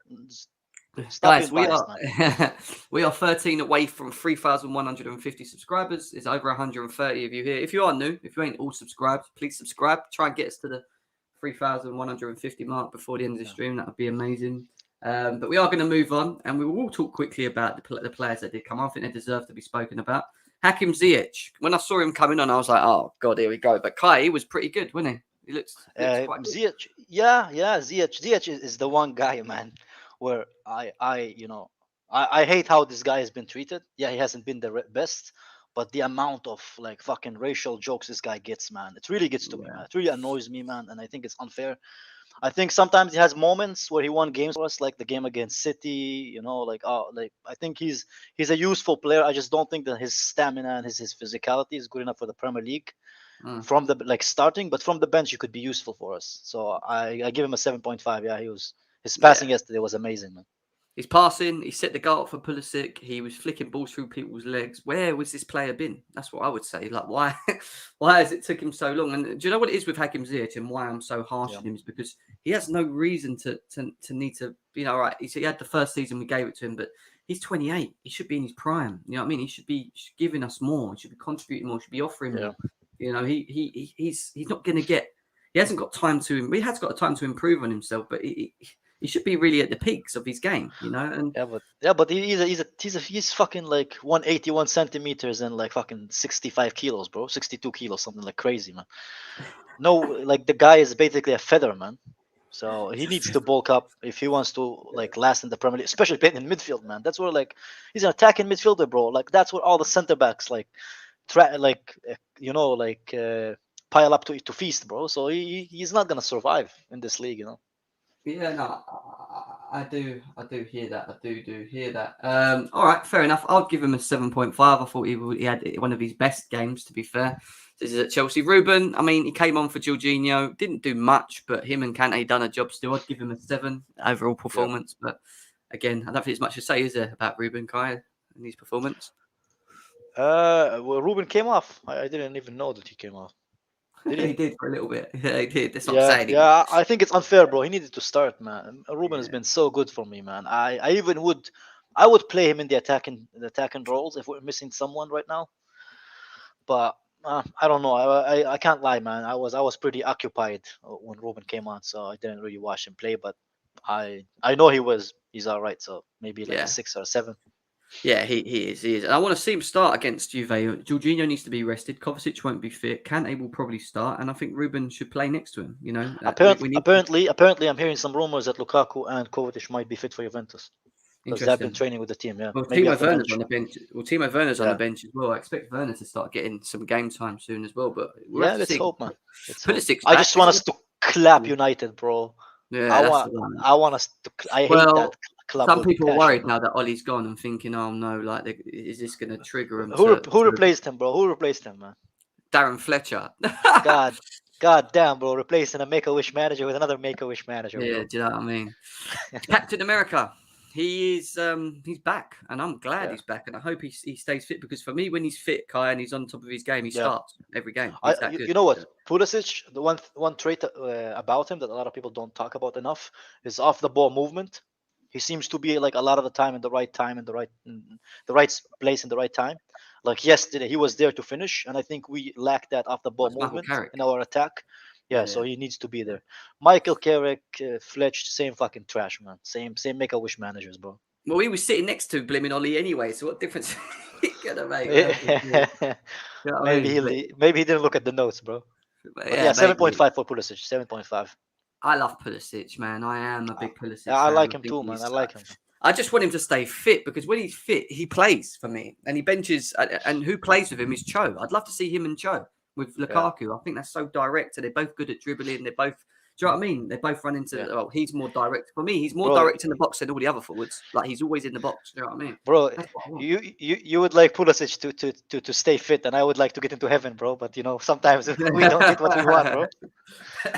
Stop Guys, being biased, man. we are 13 away from 3,150 subscribers. It's over 130 of you here. If you are new, if you ain't all subscribed, please subscribe. Try and get us to the 3,150 mark before the end of the stream. That would be amazing. But we are going to move on, and we will talk quickly about the players that did come on. I think they deserve to be spoken about. Hakim Ziyech. When I saw him coming on, I was like, "Oh God, here we go." But Kai, he was pretty good, wasn't he? He looks quite good. Ziyech, yeah, Ziyech is the one guy, man, where I hate how this guy has been treated. Yeah, he hasn't been the best, but the amount of like fucking racial jokes this guy gets, man, it really gets to me, man. It really annoys me, man, and I think it's unfair. I think sometimes he has moments where he won games for us, like the game against City. Like I think he's a useful player. I just don't think that his stamina and his physicality is good enough for the Premier League from the starting, but from the bench he could be useful for us. So I give him a 7.5. Yeah, his passing yesterday was amazing, man. He's passing. He set the goal up for Pulisic. He was flicking balls through people's legs. Where was this player been? That's what I would say. Like, why? Why has it took him so long? And do you know what it is with Hakim Ziyech and why I'm so harsh on him? Is because he has no reason to need to. Right. He had the first season we gave it to him, but he's 28. He should be in his prime. You know what I mean? He should be giving us more. He should be contributing more. He should be offering more. You know, he's not going to get. He hasn't got time to. He has got time to improve on himself, but he should be really at the peaks of his game, you know. And but he's fucking like 181 centimeters and like fucking 65 kilos, bro. 62 kilos, something like crazy, man. No, like the guy is basically a feather, man. So he needs to bulk up if he wants to like last in the Premier League, especially playing in midfield, man. That's where like he's an attacking midfielder, bro. Like that's where all the center backs pile up to feast, bro. So he's not gonna survive in this league, you know. Yeah, no, I do hear that. I do hear that. All right, fair enough. I'll give him a 7.5. I thought he had one of his best games, to be fair. This is at Chelsea. Ruben, I mean, he came on for Jorginho, didn't do much, but him and Kante done a job still. I'd give him a 7 overall performance. But again, I don't think there's much to say, is there, about Ruben, Kai, and his performance? Well, Ruben came off. I didn't even know that he came off. Did he? He did for a little bit. Yeah, he did. That's what I'm saying. Yeah, I think it's unfair, bro. He needed to start, man. Ruben has been so good for me, man. I would play him in the attacking roles if we're missing someone right now. But I don't know. I can't lie, man. I was pretty occupied when Ruben came on, so I didn't really watch him play. But I know he's all right. So maybe like a 6 or a 7. Yeah, he is. And I want to see him start against Juve. Jorginho needs to be rested. Kovacic won't be fit. Kante will probably start, and I think Ruben should play next to him. You know, apparently, I'm hearing some rumors that Lukaku and Kovacic might be fit for Juventus because they've been training with the team. Yeah, well, Timo Werner's on the bench. Timo Werner's on the bench as well. I expect Werner to start getting some game time soon as well. But let's hope, man. I just want us to clap United, bro. Yeah, I want us to. I hate that. Some people are worried now that Ollie's gone and thinking, "Oh no, like, is this going to trigger him?" Who replaced him, bro? Who replaced him, man? Darren Fletcher. God damn, bro! Replacing a Make-A-Wish manager with another Make-A-Wish manager. Yeah, bro. do you know what I mean? Captain America. He's back, and I'm glad he's back, and I hope he stays fit because for me, when he's fit, Kai, and he's on top of his game, he starts every game. You know what? Pulisic, the one trait about him that a lot of people don't talk about enough is off the ball movement. He seems to be like a lot of the time in the right time, in the right place, in the right time. Like yesterday, he was there to finish, and I think we lack that off the ball movement in our attack. Yeah, so he needs to be there. Michael Carrick, Fletch, same fucking trash, man. Same Make-A-Wish managers, bro. Well, he was sitting next to Blimmin' Ollie anyway, so what difference he gonna make? Maybe he didn't look at the notes, bro. But yeah, 7.5 for Pulisic. 7.5. I love Pulisic, man. I am a big Pulisic fan. I like him too, man. I like him. I just want him to stay fit because when he's fit, he plays for me and he benches. And who plays with him is Cho. I'd love to see him and Cho. with Yeah. Lukaku. I think that's so direct, and they're both good at dribbling. They're both. Do you know what I mean? They both run into. Yeah. Well, he's more direct. For me, he's more Bro, direct in the box than all the other forwards. Like he's always in the box. Do you know what I mean? bro, That's what I want. you would like Pulisic to stay fit, and I would like to get into heaven, bro. But sometimes we don't get what we want, bro.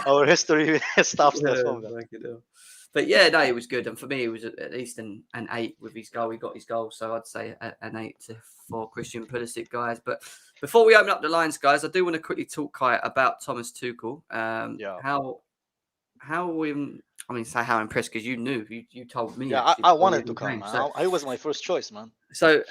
Our history stops us from that. Fucking hell. But yeah, no, it was good, and for me, it was at least an 8 with his goal. He got his goal, so I'd say an 8 for Christian Pulisic, guys. But before we open up the lines, guys, I do want to quickly talk, Kai, about Thomas Tuchel. Yeah. I mean, say how impressed because you knew, you told me Yeah, actually I before we wanted to even come, came. man. So, I was my first choice, man. so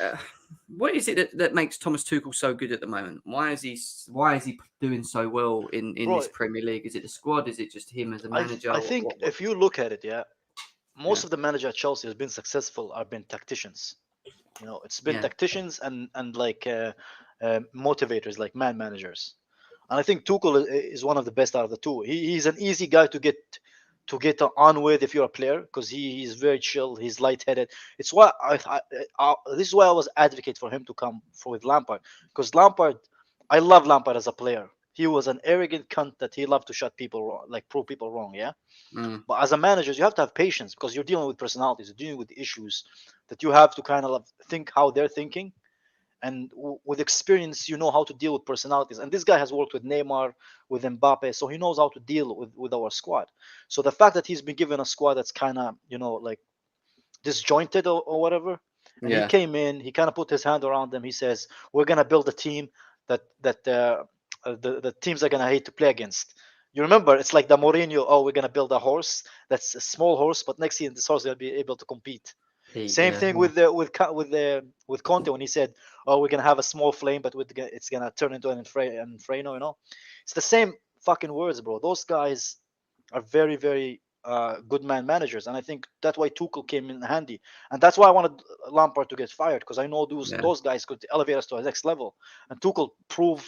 what is it that makes Thomas Tuchel so good at the moment? Why is he doing so well in Bro, this Premier League? Is it the squad? Is it just him as a I manager? I think What? if you look at it, yeah, most Yeah, of the managers at Chelsea has been successful have been tacticians. It's been yeah, tacticians and like motivators, like man managers. And I think Tuchel is one of the best out of the two. He's an easy guy to get on with if you're a player because he's very chill. He's lightheaded. It's why this is why I was advocate for him to come for with Lampard because Lampard, I love Lampard as a player. He was an arrogant cunt that he loved to shut people wrong, like prove people wrong. Yeah, mm, but as a manager, you have to have patience because you're dealing with personalities, you're dealing with issues that you have to kind of think how they're thinking. And with experience, you know how to deal with personalities. And this guy has worked with Neymar, with Mbappe, so he knows how to deal with our squad. So the fact that he's been given a squad that's kind of, like disjointed or whatever, and he yeah, came in, he kind of put his hand around them. He says, "We're gonna build a team that the teams are gonna hate to play against." You remember, it's like the Mourinho. Oh, we're gonna build a horse that's a small horse, but next year this horse will be able to compete. Pete, Same yeah, thing with Conte when he said, "Oh, we're gonna have a small flame, but it's gonna turn into an inferno." It's the same fucking words, bro. Those guys are very, very good man managers, and I think that's why Tuchel came in handy, and that's why I wanted Lampard to get fired because I know those yeah. those guys could elevate us to the next level, and Tuchel proved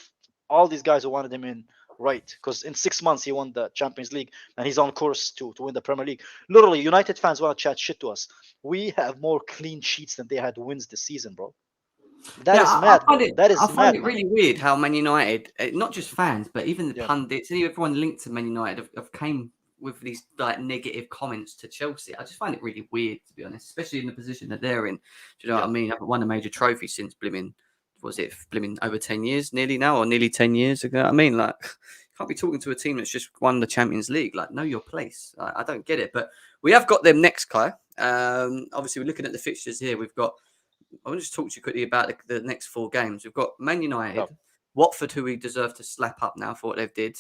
all these guys who wanted him in right because in 6 months he won the Champions League and he's on course to win the Premier League. Literally, United fans want to chat shit to us. We have more clean sheets than they had wins this season, bro. That Yeah, is mad, bro. That I is find mad, it man. really weird how Man United, not just fans, but even the Yeah, pundits and everyone linked to Man United have came with these like negative comments to Chelsea. I just find it really weird, to be honest, especially in the position that they're in. Do you know what yeah, I mean? I haven't won a major trophy since Blimmin, was it Blimmin over 10 years nearly now, or nearly 10 years ago? I mean, like, you can't be talking to a team that's just won the Champions League. Like, know your place. I don't get it. But we have got them next, Kai. Obviously, we're looking at the fixtures here. We've got I want to just talk to you quickly about the next 4 games. We've got Man yeah. United, Watford, who we deserve to slap up now for what they've did,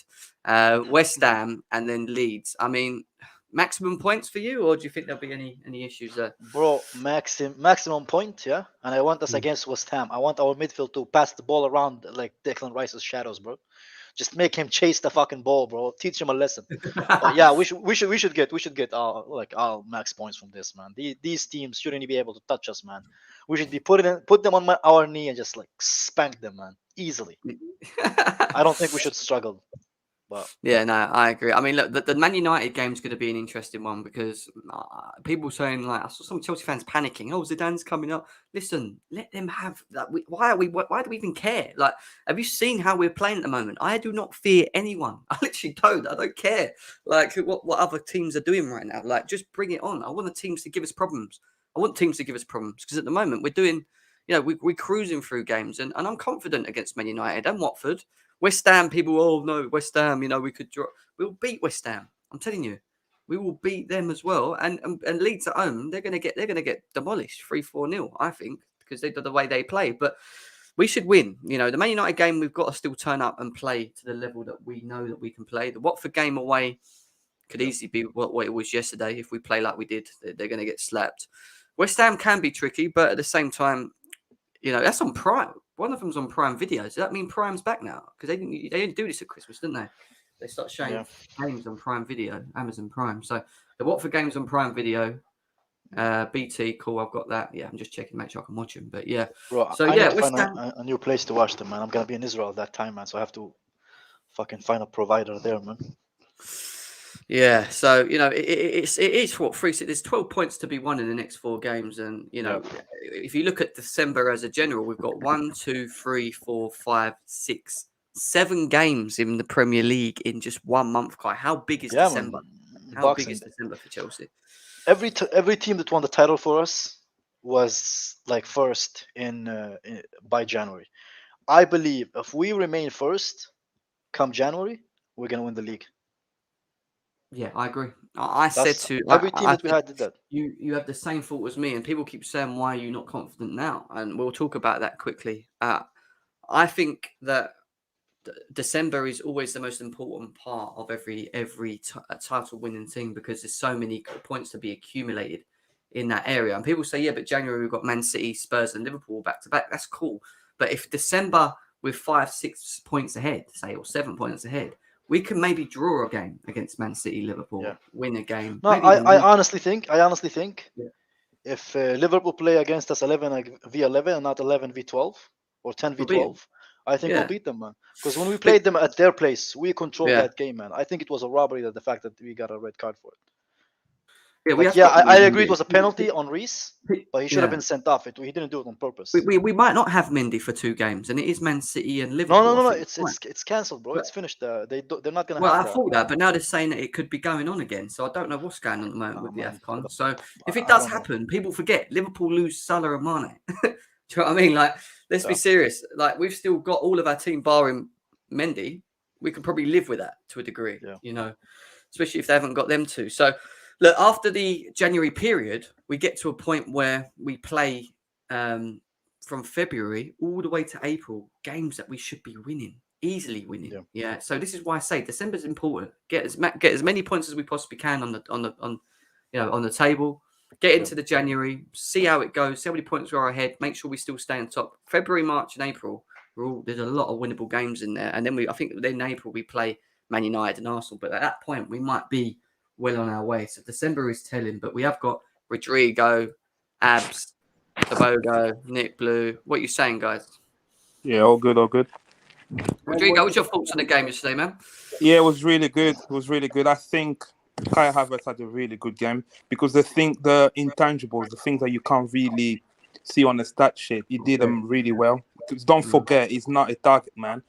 West Ham, and then Leeds. I mean, maximum points for you, or do you think there'll be any issues there? Bro, maximum point, yeah. And I want us Mm. against West Ham. I want our midfield to pass the ball around like Declan Rice's shadows, bro. Just make him chase the fucking ball, bro. Teach him a lesson. But yeah, we should get our max points from this, man. These teams shouldn't be able to touch us, man. We should be put them on our knee and just like spank them, man, easily. I don't think we should struggle, but Yeah, no, I agree. I mean, look, the Man United game's going to be an interesting one because people saying like I saw some Chelsea fans panicking. Oh, Zidane's coming up. Listen, let them have that. Why do we even care? Like, have you seen how we're playing at the moment? I do not fear anyone. I literally don't. I don't care. Like what other teams are doing right now. Like, just bring it on. I want the teams to give us problems. I want teams to give us problems because at the moment we're doing. We're cruising through games, and I'm confident against Man United and Watford. West Ham, people, oh no, West Ham, we could draw. We'll beat West Ham. I'm telling you, we will beat them as well. And Leeds at home, they're gonna get demolished 3-4-0, I think, because they do the way they play. But we should win. The Man United game, we've got to still turn up and play to the level that we know that we can play. The Watford game away could yeah, easily be what it was yesterday. If we play like we did, they're going to get slapped. West Ham can be tricky, but at the same time, that's on Prime. One of them's on Prime Video. Does that mean Prime's back now? Because they didn't do this at Christmas, didn't they? They started showing yeah, games on Prime Video, Amazon Prime. So the Watford games on Prime Video, BT, cool. I've got that. Yeah, I'm just checking, make sure I can watch them. But yeah, bro. so I need yeah, to West find Ham. a new place to watch them, man. I'm gonna be in Israel at that time, man. So I have to fucking find a provider there, man. Yeah, so it's what three. There's 12 points to be won in the next 4 games, and Yeah, if you look at December as a general, we've got 1, 2, 3, 4, 5, 6, 7 games in the Premier League in just 1 month, Kai. How big is Yeah, December? man. How big Boxing. is December for Chelsea? Every team that won the title for us was like first by January. I believe if we remain first come January, we're gonna win the league. Yeah, I agree. I said That's to every team I that we think had did that. you have the same thought as me, and people keep saying, "Why are you not confident now?" And we'll talk about that quickly. I think that December is always the most important part of every title winning team because there's so many points to be accumulated in that area. And people say, yeah, but January we've got Man City, Spurs, and Liverpool back to back. That's cool. But if December with 5-6 points ahead, say, or 7 points ahead, we can maybe draw a game against Man City, Liverpool, Yeah. win a game. No, Maybe I even honestly think Yeah. if Liverpool play against us 11v11 and not 11v12 or we'll beat 'em. 10v12, I think we'll Yeah. beat them, man. Because when we But played them at their place, we controlled yeah. that game, man. I think it was a robbery that the fact that we got a red card for it. Yeah, we Like, have yeah, got I agree it was a penalty Mendy. on Reese, but he should have Yeah. been sent off. He didn't do it on purpose. We might not have Mendy for 2 games, and it is Man City and No, Liverpool. no, no, I no. think It's cancelled, bro. But, It's finished. They're not gonna well, have I the. thought that, but now they're saying that it could be going on again. So I don't know what's going on at the moment Oh with the man, AFCON. So if it I does don't know. happen, people forget Liverpool lose Salah and Mane. Do you know what I mean? Like, let's be Yeah. serious. Like, we've still got all of our team barring Mendy. We can probably live with that to a degree, Yeah. you know, especially if they haven't got them two. So, look, after the January period, we get to a point where we play from February all the way to April games that we should be winning, easily winning. Yeah. Yeah. So this is why I say December's important. Get as many points as we possibly can on the table. Get into the January, see how it goes, see how many points we are ahead. Make sure we still stay on top. February, March, and April, there's a lot of winnable games in there. And then I think in April we play Man United and Arsenal. But at that point, we might be well on our way. So December is telling. But we have got Rodrigo, Abs, Tabogo, Nick Blue. What are you saying, guys? Yeah, all good, all good. Rodrigo, what's your thoughts on the game yesterday, man? Yeah, it was really good. It was really good. I think Kai Havertz had a really good game because the intangibles, the things that you can't really see on the stat sheet, he did them really well. Because don't forget, he's not a target man,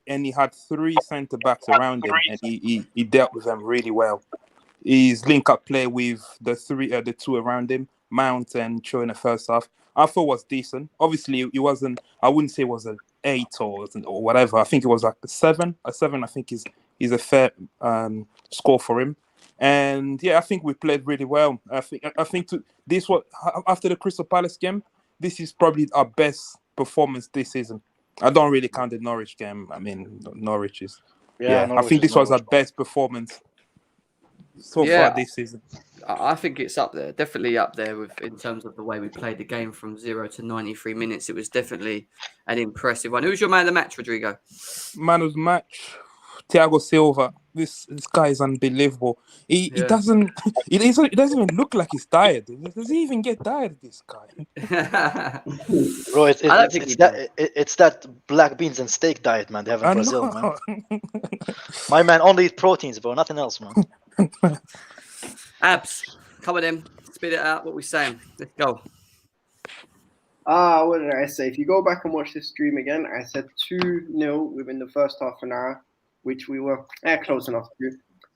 and he had 3 centre backs around him, and he dealt with them really well. His link-up play with the 2 around him, Mount and Cho in the first half, I thought was decent. Obviously, it wasn't. I wouldn't say it was an 8 or whatever. I think it was like a 7. A 7, I think, is a fair score for him. And yeah, I think we played really well. I think after the Crystal Palace game, this is probably our best performance this season. I don't really count the Norwich game. I mean, Norwich is. Yeah, I think this was our best performance so far this season. I think it's up there, definitely up there in terms of the way we played the game from 0 to 93 minutes. It was definitely an impressive one. Who's your man of the match, Rodrigo? Man of the match, Thiago Silva. This guy is unbelievable. He doesn't even look like he's tired. Does he even get tired? This guy. Bro, it's that black beans and steak diet, man. They have in Brazil, man. My man only eat proteins, bro. Nothing else, man. Abs, come on in. Spit it out. What we saying? Let's go. What did I say? If you go back and watch this stream again, I said 2-0 within the first half an hour, which we were close enough to.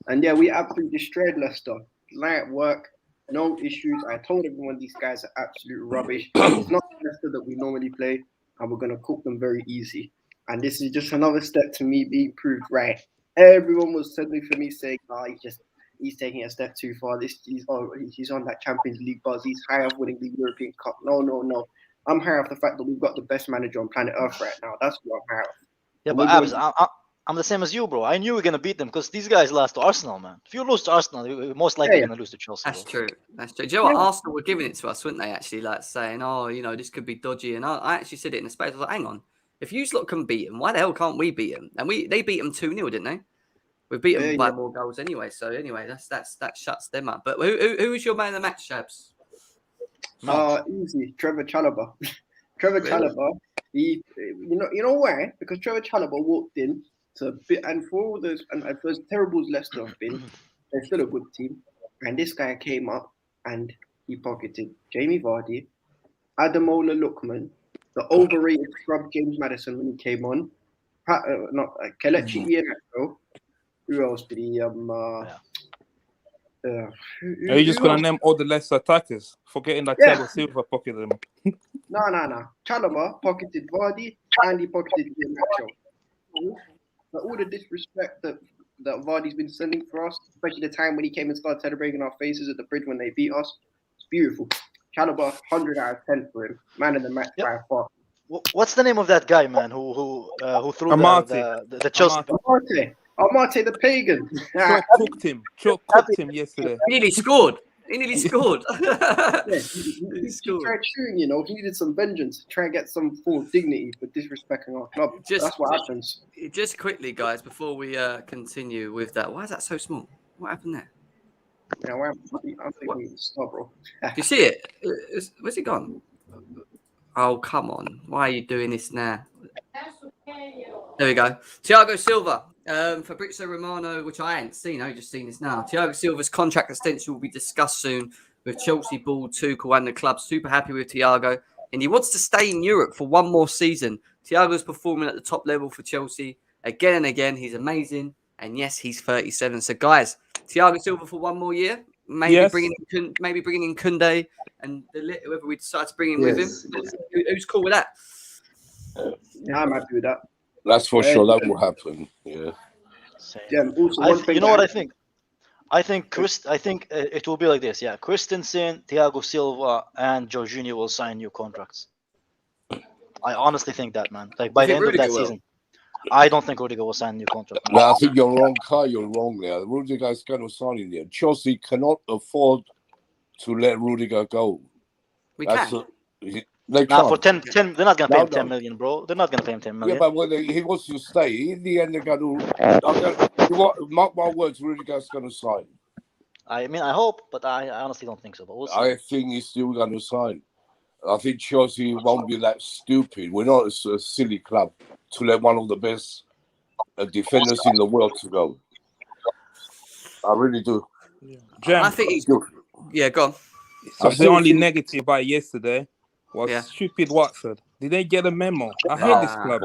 And yeah, we absolutely destroyed Leicester. Light work, no issues. I told everyone these guys are absolute rubbish. It's not Leicester that we normally play, and we're going to cook them very easy. And this is just another step to me being proved right. Everyone was suddenly for me saying, he's taking a step too far. He's on that Champions League buzz. He's high of winning the European Cup. No. I'm high off the fact that we've got the best manager on planet Earth right now. That's what I'm high off. Yeah, but Abs, I'm the same as you, bro. I knew we were gonna beat them because these guys lost to Arsenal, man. If you lose to Arsenal, you're most likely gonna lose to Chelsea. That's true. That's true. Do you know what? Arsenal were giving it to us, weren't they? Actually, like saying, "Oh, this could be dodgy." And I actually said it in the space. I was like, "Hang on, if you lot can beat them, why the hell can't we beat them?" And they beat them 2-0, didn't they? We beat them by more goals anyway. So anyway, that shuts them up. But who was your man of the match, Shabs? Easy. Trevor Chalobah. Trevor Chalobah. You know why? Because Trevor Chalobah walked in and for all those and for as terrible as Leicester have been, they're still a good team. And this guy came up and he pocketed Jamie Vardy, Ademola Lookman, the overrated scrub James Maddison when he came on, Kelechi Iheanacho. Who else did he? Are you just Who gonna else? name all the Leicester attackers, forgetting that Yeah. Thiago Silva pocketed them? No. Chalobah pocketed Vardy and he pocketed Iheanacho. But all the disrespect that Vardy's been sending for us, especially the time when he came and started celebrating our faces at the bridge when they beat us, it's beautiful. Chalobah, 100 out of 10 for him. Man of the match by far. What's the name of that guy, man? Who threw Amate. the Chelsea? Amate the pagan. Choke cooked him yesterday. He nearly scored. He nearly scored. Yeah, He he scored. tried shooting, he needed some vengeance, try and get some form of dignity for disrespecting our club. That's what happens. Just quickly, guys, before we continue with that, why is that so small? What happened there? I'm thinking it's stop, bro. Do you see it? Where's it gone? Oh, come on. Why are you doing this now? There we go. Thiago Silva. Fabrizio Romano, which I ain't seen. I've just seen this now. Thiago Silva's contract extension will be discussed soon with Chelsea board Tuchel and the club. Super happy with Thiago. And he wants to stay in Europe for one more season. Thiago's performing at the top level for Chelsea again and again. He's amazing. And yes, he's 37. So, guys, Thiago Silva for one more year. Maybe bringing in Kunde and whoever we decide to bring in with him. Who's cool with that? Yeah, I'm happy with that. That's for sure. That will happen. Yeah. Also, you know what I think? I think it will be like this. Yeah, Christensen, Thiago Silva, and Jorginho will sign new contracts. I honestly think that, man. Like by the end of that season, I don't think Rudiger will sign a new contract. No, I think you're wrong, Kai. You're wrong there. Rudiger is going to sign in there. Chelsea cannot afford to let Rudiger go. We can. They can't. For 10, they're not going to pay him 10 million, bro. They're not going to pay him 10 million. Yeah, but when he wants to stay, in the end, they're going to. Mark my words, Rudiger's going to sign. I mean, I hope, but I honestly don't think so. But we'll see. I think he's still going to sign. I think Chelsea won't be that stupid. We're not a silly club to let one of the best defenders in the world to go. I really do. Jam, I think he's good. Yeah, go on. So the only negative by yesterday was stupid Watford. Did they get a memo? I hate this club.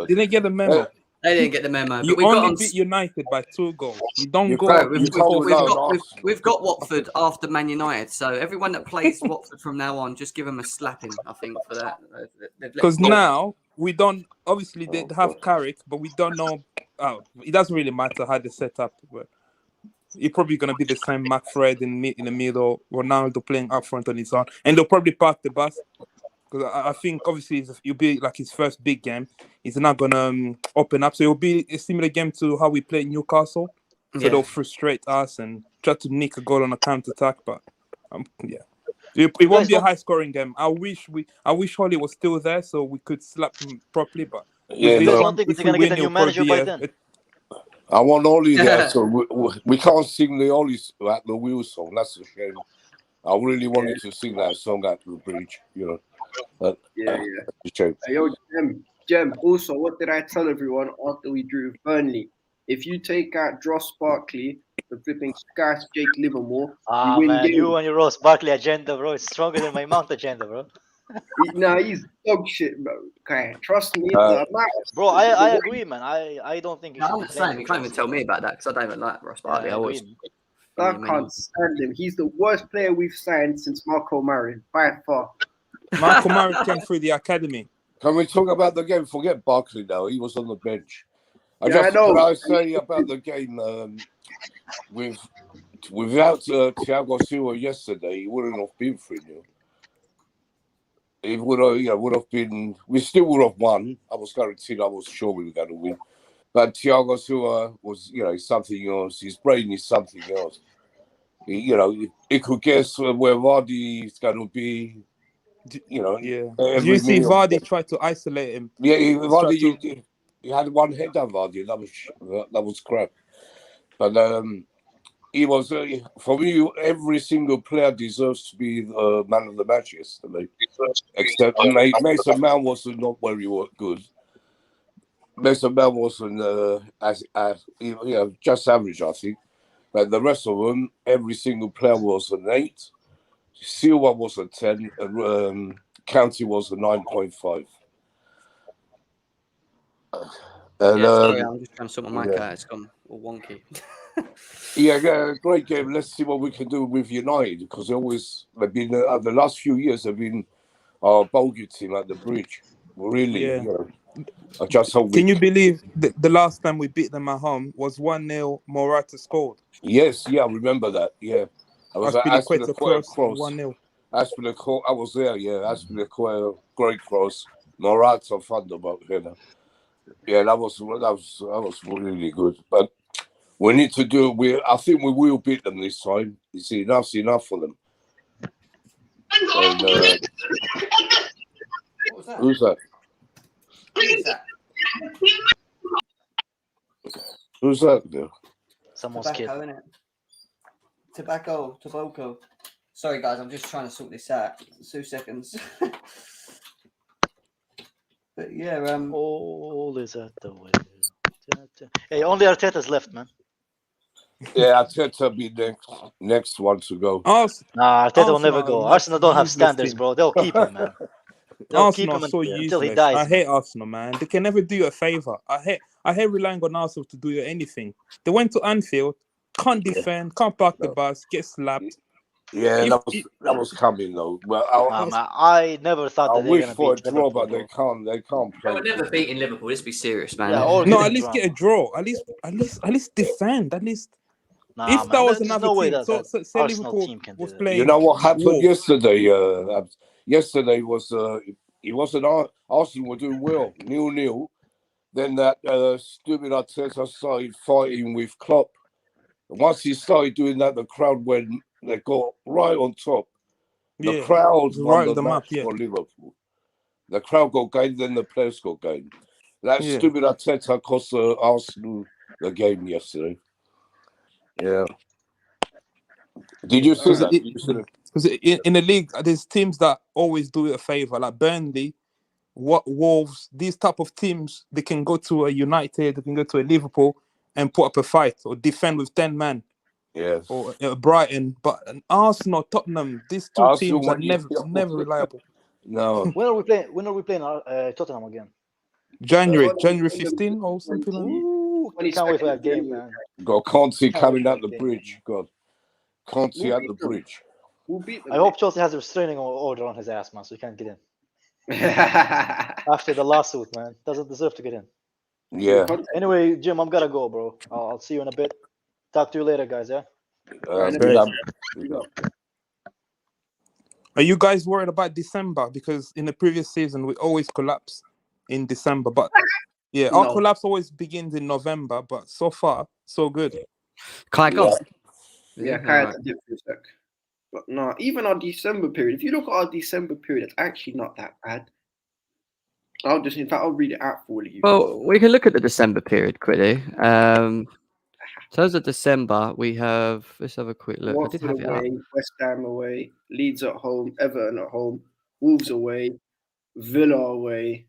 Did they get a memo? They didn't get the memo. You only beat United by 2 goals. You don't go. We've got Watford after Man United, so everyone that plays Watford from now on, just give them a slapping. I think for that. Because now we don't. Obviously, they have Carrick, but we don't know. It doesn't really matter how they set up. But it's probably gonna be the same. McFred in the middle, Ronaldo playing up front on his own, and they'll probably park the bus. Because I think obviously it'll be like his first big game. He's not gonna open up, so it'll be a similar game to how we played Newcastle. So they'll frustrate us and try to nick a goal on a counter attack. But it won't be a high scoring game. I wish Holly was still there so we could slap him properly. But I don't think they're gonna get a new manager by then. I want Oli there, so we can't sing the Oli at the wheel song. That's a shame. I really wanted to sing that song at the bridge, But, Yo, Jem. Also, what did I tell everyone after we drew with Burnley? If you take out Ross Barkley, the flipping Sky Jake Livermore, you win games. You and your Ross Barkley agenda, bro. It's stronger than my Mount agenda, bro. He's dog shit, bro. Okay, trust me. Bro, I agree, man. I don't think. I'm the same. You can't even tell me about that because I don't even like Ross Barkley. I can't stand him. He's the worst player we've signed since Marco Marin, by far. Marco Marin came through the academy. Can we talk about the game? Forget Barkley now. He was on the bench. I know. What I say about the game without Thiago Silva yesterday, he wouldn't have been 3-0. It would have been. We still would have won. I was guaranteed. I was sure we were going to win. But Thiago Silva was, something else. His brain is something else. He could guess where Vardy is going to be. Do you see Vardy try to isolate him? Yeah, Vardy. He had one header, Vardy. That was crap. But he was for me. Every single player deserves to be the man of the match yesterday. Except Mason Mount was not very good. Mason Mount wasn't just average, I think. But the rest of them, every single player was an 8. Silva was a 10, and Kante was a 9.5. And Yeah, sorry, I'm just trying to sort my mic yeah. out. It's gone all wonky. Yeah, great game. Let's see what we can do with United because they've been the last few years they've been our bogey team at the bridge. Really, Yeah. you know, are just so Can weak. you believe the last time we beat them at home was 1-0, Morata scored. Yes, yeah, I remember that. Yeah, I was at Aspilicueta Aspilicueta cross, cross. 1-0. Aspilicueta, I was there. Yeah, Aspilicueta, great cross. Morata, Thunderbolt, you know. Yeah, that was really good. But we need to do. I think we will beat them this time. You see, enough's enough for them. And What was that? who's that? Who is that? Who's that? There? Someone's kid. Tobacco, innit? Tobacco. Sorry, guys, I'm just trying to sort this out. 2 seconds. But yeah, All is at the way. Hey, only Arteta's left, man. Yeah, Arteta be next one to go. Nah, Arteta will never Arsenal go. are Arsenal don't have useless standards, team. bro. They'll keep him, man. They'll keep Arsenal him are so until he useless. dies. I hate Arsenal, man. They can never do you a favour. I hate relying on Arsenal to do you anything. They went to Anfield, can't defend, can't park the bus, get slapped. Yeah, If that was coming though. Well, I never thought I that they're wish gonna for a beat draw, Liverpool, but they bro. can't play. we're never beating Liverpool. Let's be serious, man. Yeah, or no, get at a least draw. get a draw. At least defend. At least Nah, if that man, was there's another no way team, that, so say Arsenal Liverpool team can do was that. playing. You know what happened Wolves. yesterday? Yesterday was it wasn't Arsenal were doing well, 0-0. Then that stupid Arteta started fighting with Klopp. And once he started doing that, the crowd went. They got right on top. The Yeah, crowd won right the of the map. match Yeah, for Liverpool. The crowd got game, then the players got game. That yeah. stupid Arteta cost Arsenal the game yesterday. Yeah. Did you see that? Did you see that? Because in the league, there's teams that always do it a favor, like Burnley, Wolves. These type of teams, they can go to a United, they can go to a Liverpool, and put up a fight or defend with 10 man. Yes. Or Brighton, but Arsenal, Tottenham, these two Arsenal teams are won yesterday. never reliable. No. When are we playing? When are we playing Tottenham again? January 15 or something like that. Ooh, can't wait for that game, man. Got Kante Can't coming wait for out the that game, bridge. man. God. Kante We'll at beat the them. bridge. We'll beat them. I hope Chelsea has a restraining order on his ass, man, so he can't get in. After the lawsuit, man, doesn't deserve to get in. Yeah. Anyway, Jim, I'm gotta go, bro. I'll see you in a bit. Talk to you later, guys. Yeah. Big up. Are you guys worried about December? Because in the previous season, we always collapse in December. But yeah, our No. collapse always begins in November. But so far, so good. Kai, go. Yeah, Yeah, Kai alright. had to dip for a sec. But no, even our December period, if you look at our December period, it's actually not that bad. I'll read it out for all of you. Well, we can look at the December period quickly. In terms of December, we have. Let's have a quick look. I did Watford have it up. away, West Ham away, Leeds at home, Everton at home, Wolves away, Villa away,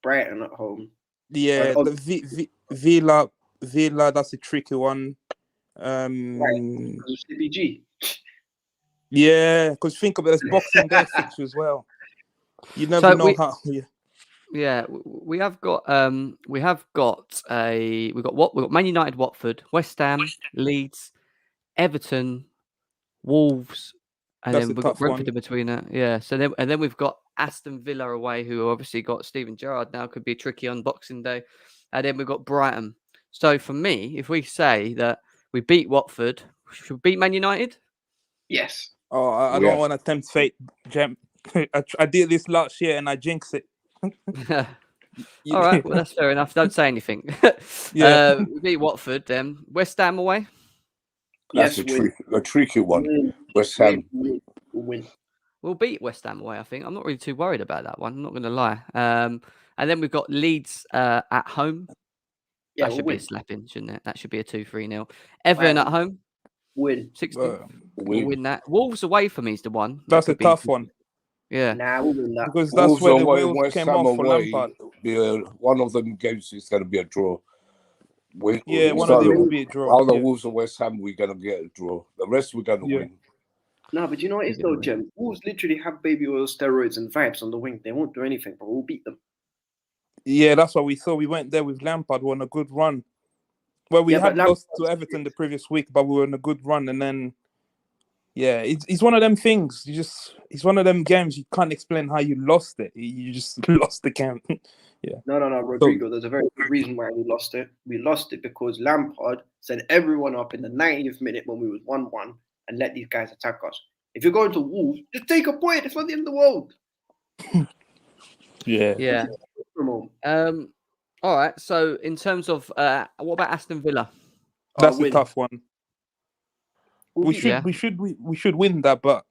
Brighton at home. Yeah, Oh, the Villa, that's a tricky one. CPG. Yeah, because think about it, it's Boxing Day fixture as well. You never know how. Yeah, we have got we've got Man United, Watford, West Ham, Leeds, Everton, Wolves, and That's then a we've got tough Brentford one. in between that. Yeah, so then we've got Aston Villa away, who obviously got Steven Gerrard now, could be tricky on Boxing Day, and then we've got Brighton. So for me, if we say that we beat Watford, should we beat Man United? Yes. Oh, I don't want to tempt fate, Jem. I did this last year and I jinxed it. All right, well that's fair enough. Don't say anything. Yeah. We beat Watford. West Ham away. That's Yes, a tricky one. win. West Ham. Win. We'll beat West Ham away, I think. I'm not really too worried about that one. I'm not going to lie. And then we've got Leeds at home. Yeah, That should we'll be a win. slapping, shouldn't it? That should be a 2-3-0. Everton at home. Win. 16th. We'll win that. Wolves away for me is the one. That's a tough one. Yeah. Nah, we'll win that. Because that's Wolves where the away, wheels West came Ham off for away. Lampard. One of them games is going to be a draw. One of them will be a draw. Either Wolves or West Ham, we're going to get a draw. The rest, we're going to win. No, but you know what it is though, Jem? Wolves literally have baby oil, steroids, and vibes on the wing. They won't do anything, but we'll beat them. Yeah, that's what we saw. We went there with Lampard. We were on a good run. Well, we Yeah, but had lost to Everton the previous week, but we were on a good run. And then, yeah, it's one of them things. It's one of them games you can't explain how you lost it. You just lost the game. Yeah. No, Rodrigo. There's a very good reason why we lost it. We lost it because Lampard sent everyone up in the 90th minute when we was 1-1 and let these guys attack us. If you're going to Wolves, just take a point. It's not the end of the world. Yeah. Yeah. All right. So in terms of what about Aston Villa? That's a win. tough one. We should win that, but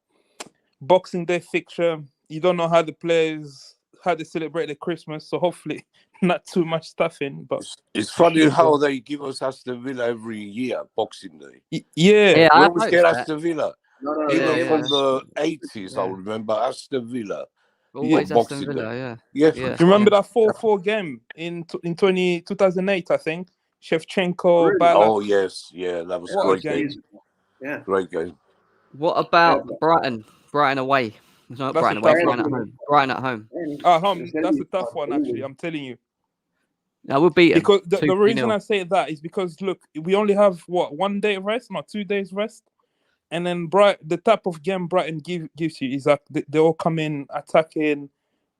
Boxing Day fixture, you don't know how the players how they celebrate their Christmas, so hopefully not too much stuffing. But it's funny how they give us Aston Villa every year, Boxing Day. Yeah, we always get Aston Villa. No, from the 80s, I remember Aston Villa. Always Aston Villa, yeah. Do you remember that 4-4 game in 2008, I think? Shevchenko, Really? Balak. Oh, yes. Yeah, that was a great game. Yeah. Great game. What about Brighton? Brighton away. It's not Brighton away, Brighton at home. Brighton at home. That's a tough one, actually. I'm telling you. I will beat them. Because the reason I say that is because, look, we only have, 1 day rest, not 2 days rest. And then the type of game Brighton gives you is that they all come in attacking,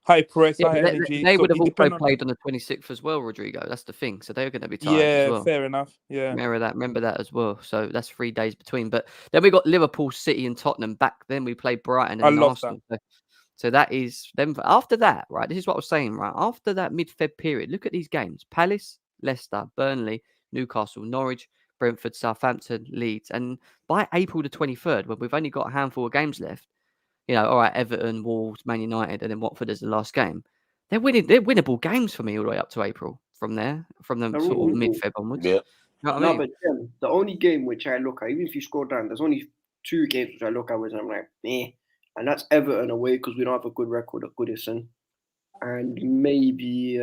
high press, high energy. They would have also played on the 26th as well, Rodrigo. That's the thing. So they're going to be tired as well. Yeah, fair enough. Yeah. Remember that as well. So that's 3 days between. But then we got Liverpool, City and Tottenham back. Then we played Brighton and Arsenal. So that is then after that, right? This is what I was saying, right? After that mid-Feb period, look at these games. Palace, Leicester, Burnley, Newcastle, Norwich, Brentford, Southampton, Leeds. And by April the 23rd, when we've only got a handful of games left, all right, Everton, Wolves, Man United, and then Watford as the last game. They're winnable games for me all the way up to April from the sort of mid-Feb onwards. Yeah. You know what I mean? But the only game which I look at, even if you scroll down, there's only 2 games which I look at and I'm like, and that's Everton away because we don't have a good record at Goodison, and maybe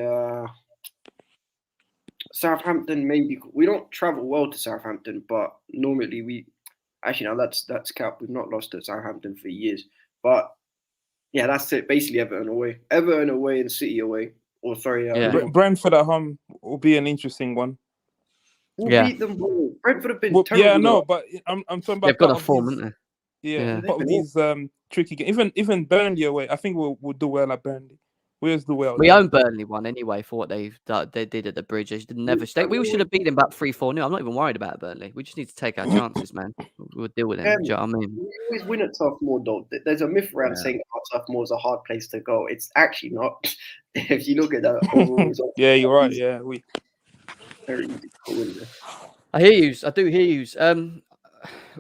Southampton. Maybe we don't travel well to Southampton, but normally we actually now that's cap. We've not lost to Southampton for years, but yeah, that's it. Basically, Everton away, and City away. Or sorry, Brentford at home will be an interesting one. We'll beat them. Brentford have been terrible. Yeah, no, but I'm talking about. They've got a form, haven't they? Yeah, part of these tricky games. Even Burnley away, I think we'll do well at Burnley. We always do well. We own Burnley one anyway for what they did at the Bridge. They never stay. We should have beat them about 3-4 0. I'm not even worried about Burnley. We just need to take our chances, man. We'll deal with them. Do you know what I mean? We always win at Turf Moor, though. There's a myth around saying Turf Moor is a hard place to go. It's actually not. If you look at that overall result. Yeah, you're right. Yeah, very easy to win there. I hear you. I do hear you.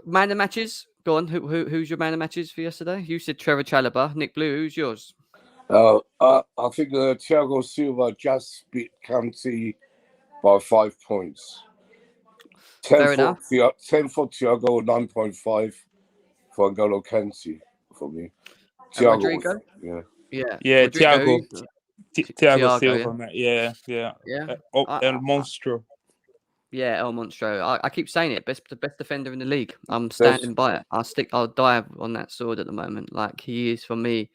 Man of matches. Go on. Who's your man of matches for yesterday? You said Trevor Chalobah. Nick Blue. Who's yours? I think Thiago Silva just beat Kante by 5 points. 10 Fair enough. 10 for Thiago, 9.5 for Angola Kante for me. Rodrigo? Yeah, Rodrigo, Thiago Silva. Yeah. El Monstro. Yeah, El Monstro. I keep saying it. The best defender in the league. I'm standing by it. I'll die on that sword at the moment. Like he is for me.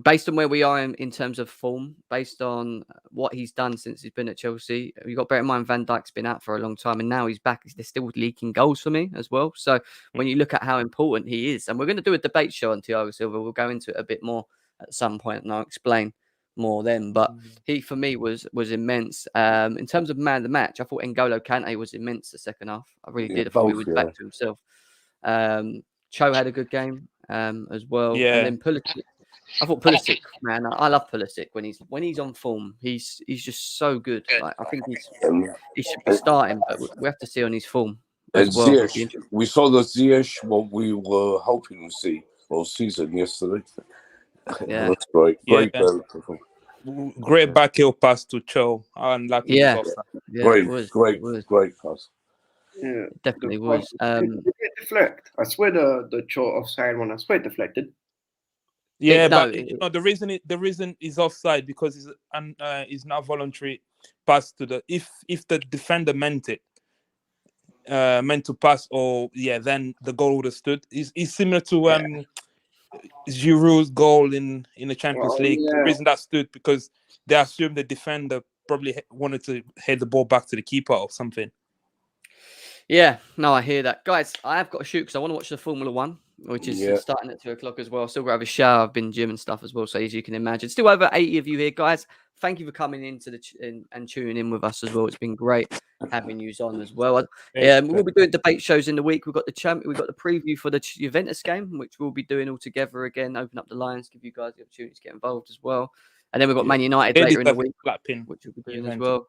Based on where we are in terms of form, based on what he's done since he's been at Chelsea, you've got to bear in mind Van Dijk's been out for a long time and now he's back. They're still leaking goals for me as well. So when you look at how important he is, and we're going to do a debate show on Thiago Silva, we'll go into it a bit more at some point and I'll explain more then. But he, for me, was immense. In terms of man of the match, I thought N'Golo Kante was immense the second half. I really did. I thought he was back to himself. Cho had a good game as well. Yeah. And then Pulisic. I thought Pulisic, man, I love Pulisic when he's on form. He's just so good. Like, I think he should be starting, but we have to see on his form as well. Ziyech, we saw the Ziyech what we were hoping to see all season yesterday. Yeah, that's great. Great back heel pass to Cho. Unlucky. Great pass. Yeah, it definitely was. Did it deflect? I swear the Cho offside one. I swear it deflected. Yeah, the reason is offside because it's not voluntary pass to the if the defender meant to pass then the goal would have stood. It's similar to Giroud's goal in the Champions Oh, League. The yeah. reason that stood because they assumed the defender probably wanted to head the ball back to the keeper or something. Yeah, no, I hear that. Guys, I have got to shoot because I want to watch the Formula One, which is Yeah. starting at 2:00 as well. Still got to have a shower. I've been gym and stuff as well. So as you can imagine, still over 80 of you here, guys. Thank you for coming into and tuning in with us as well. It's been great having you on as well. We'll be doing debate shows in the week. We've got we've got the preview for the Juventus game, which we'll be doing all together again. Open up the lines, give you guys the opportunity to get involved as well. And then we've got Man United They later in the deserve a week, flat pin. which we'll be doing as Juventus.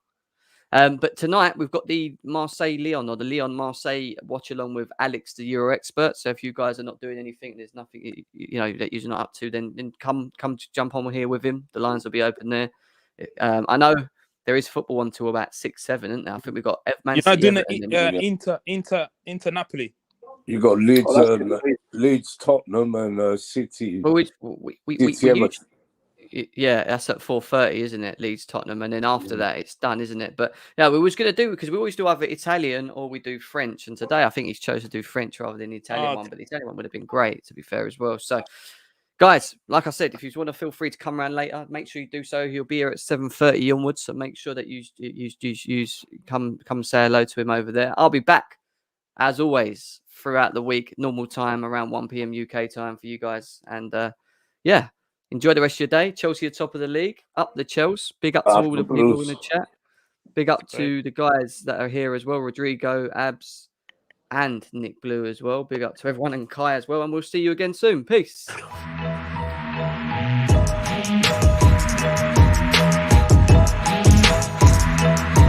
well. But tonight we've got the Marseille-Lyon or the Lyon-Marseille watch along with Alex, the Euro expert. So if you guys are not doing anything, there's nothing that you're not up to, then come to jump on here with him. The lines will be open there. I know there is football until about 6-7, isn't there? I think we've got Man You're not City. doing Everton, Inter Napoli. You got Leeds, Oh, that's good. Leeds, Tottenham, and City. well, we City, Everton. usually, yeah, that's at 4:30, isn't it? Leeds, Tottenham, and then after that, it's done, isn't it? But yeah, we was going to do because we always do either Italian or we do French, and today I think he's chosen to do French rather than the Italian one. But the Italian one would have been great, to be fair, as well. So, guys, like I said, if you want to feel free to come around later, make sure you do so. He'll be here at 7:30 onwards, so make sure that you come say hello to him over there. I'll be back as always throughout the week, normal time around 1 p.m. UK time for you guys, and yeah. Enjoy the rest of your day. Chelsea are top of the league. Up the Chelsea. Big up to all the people in the chat. Big up to the guys that are here as well. Rodrigo, Abs, and Nick Blue as well. Big up to everyone and Kai as well. And we'll see you again soon. Peace.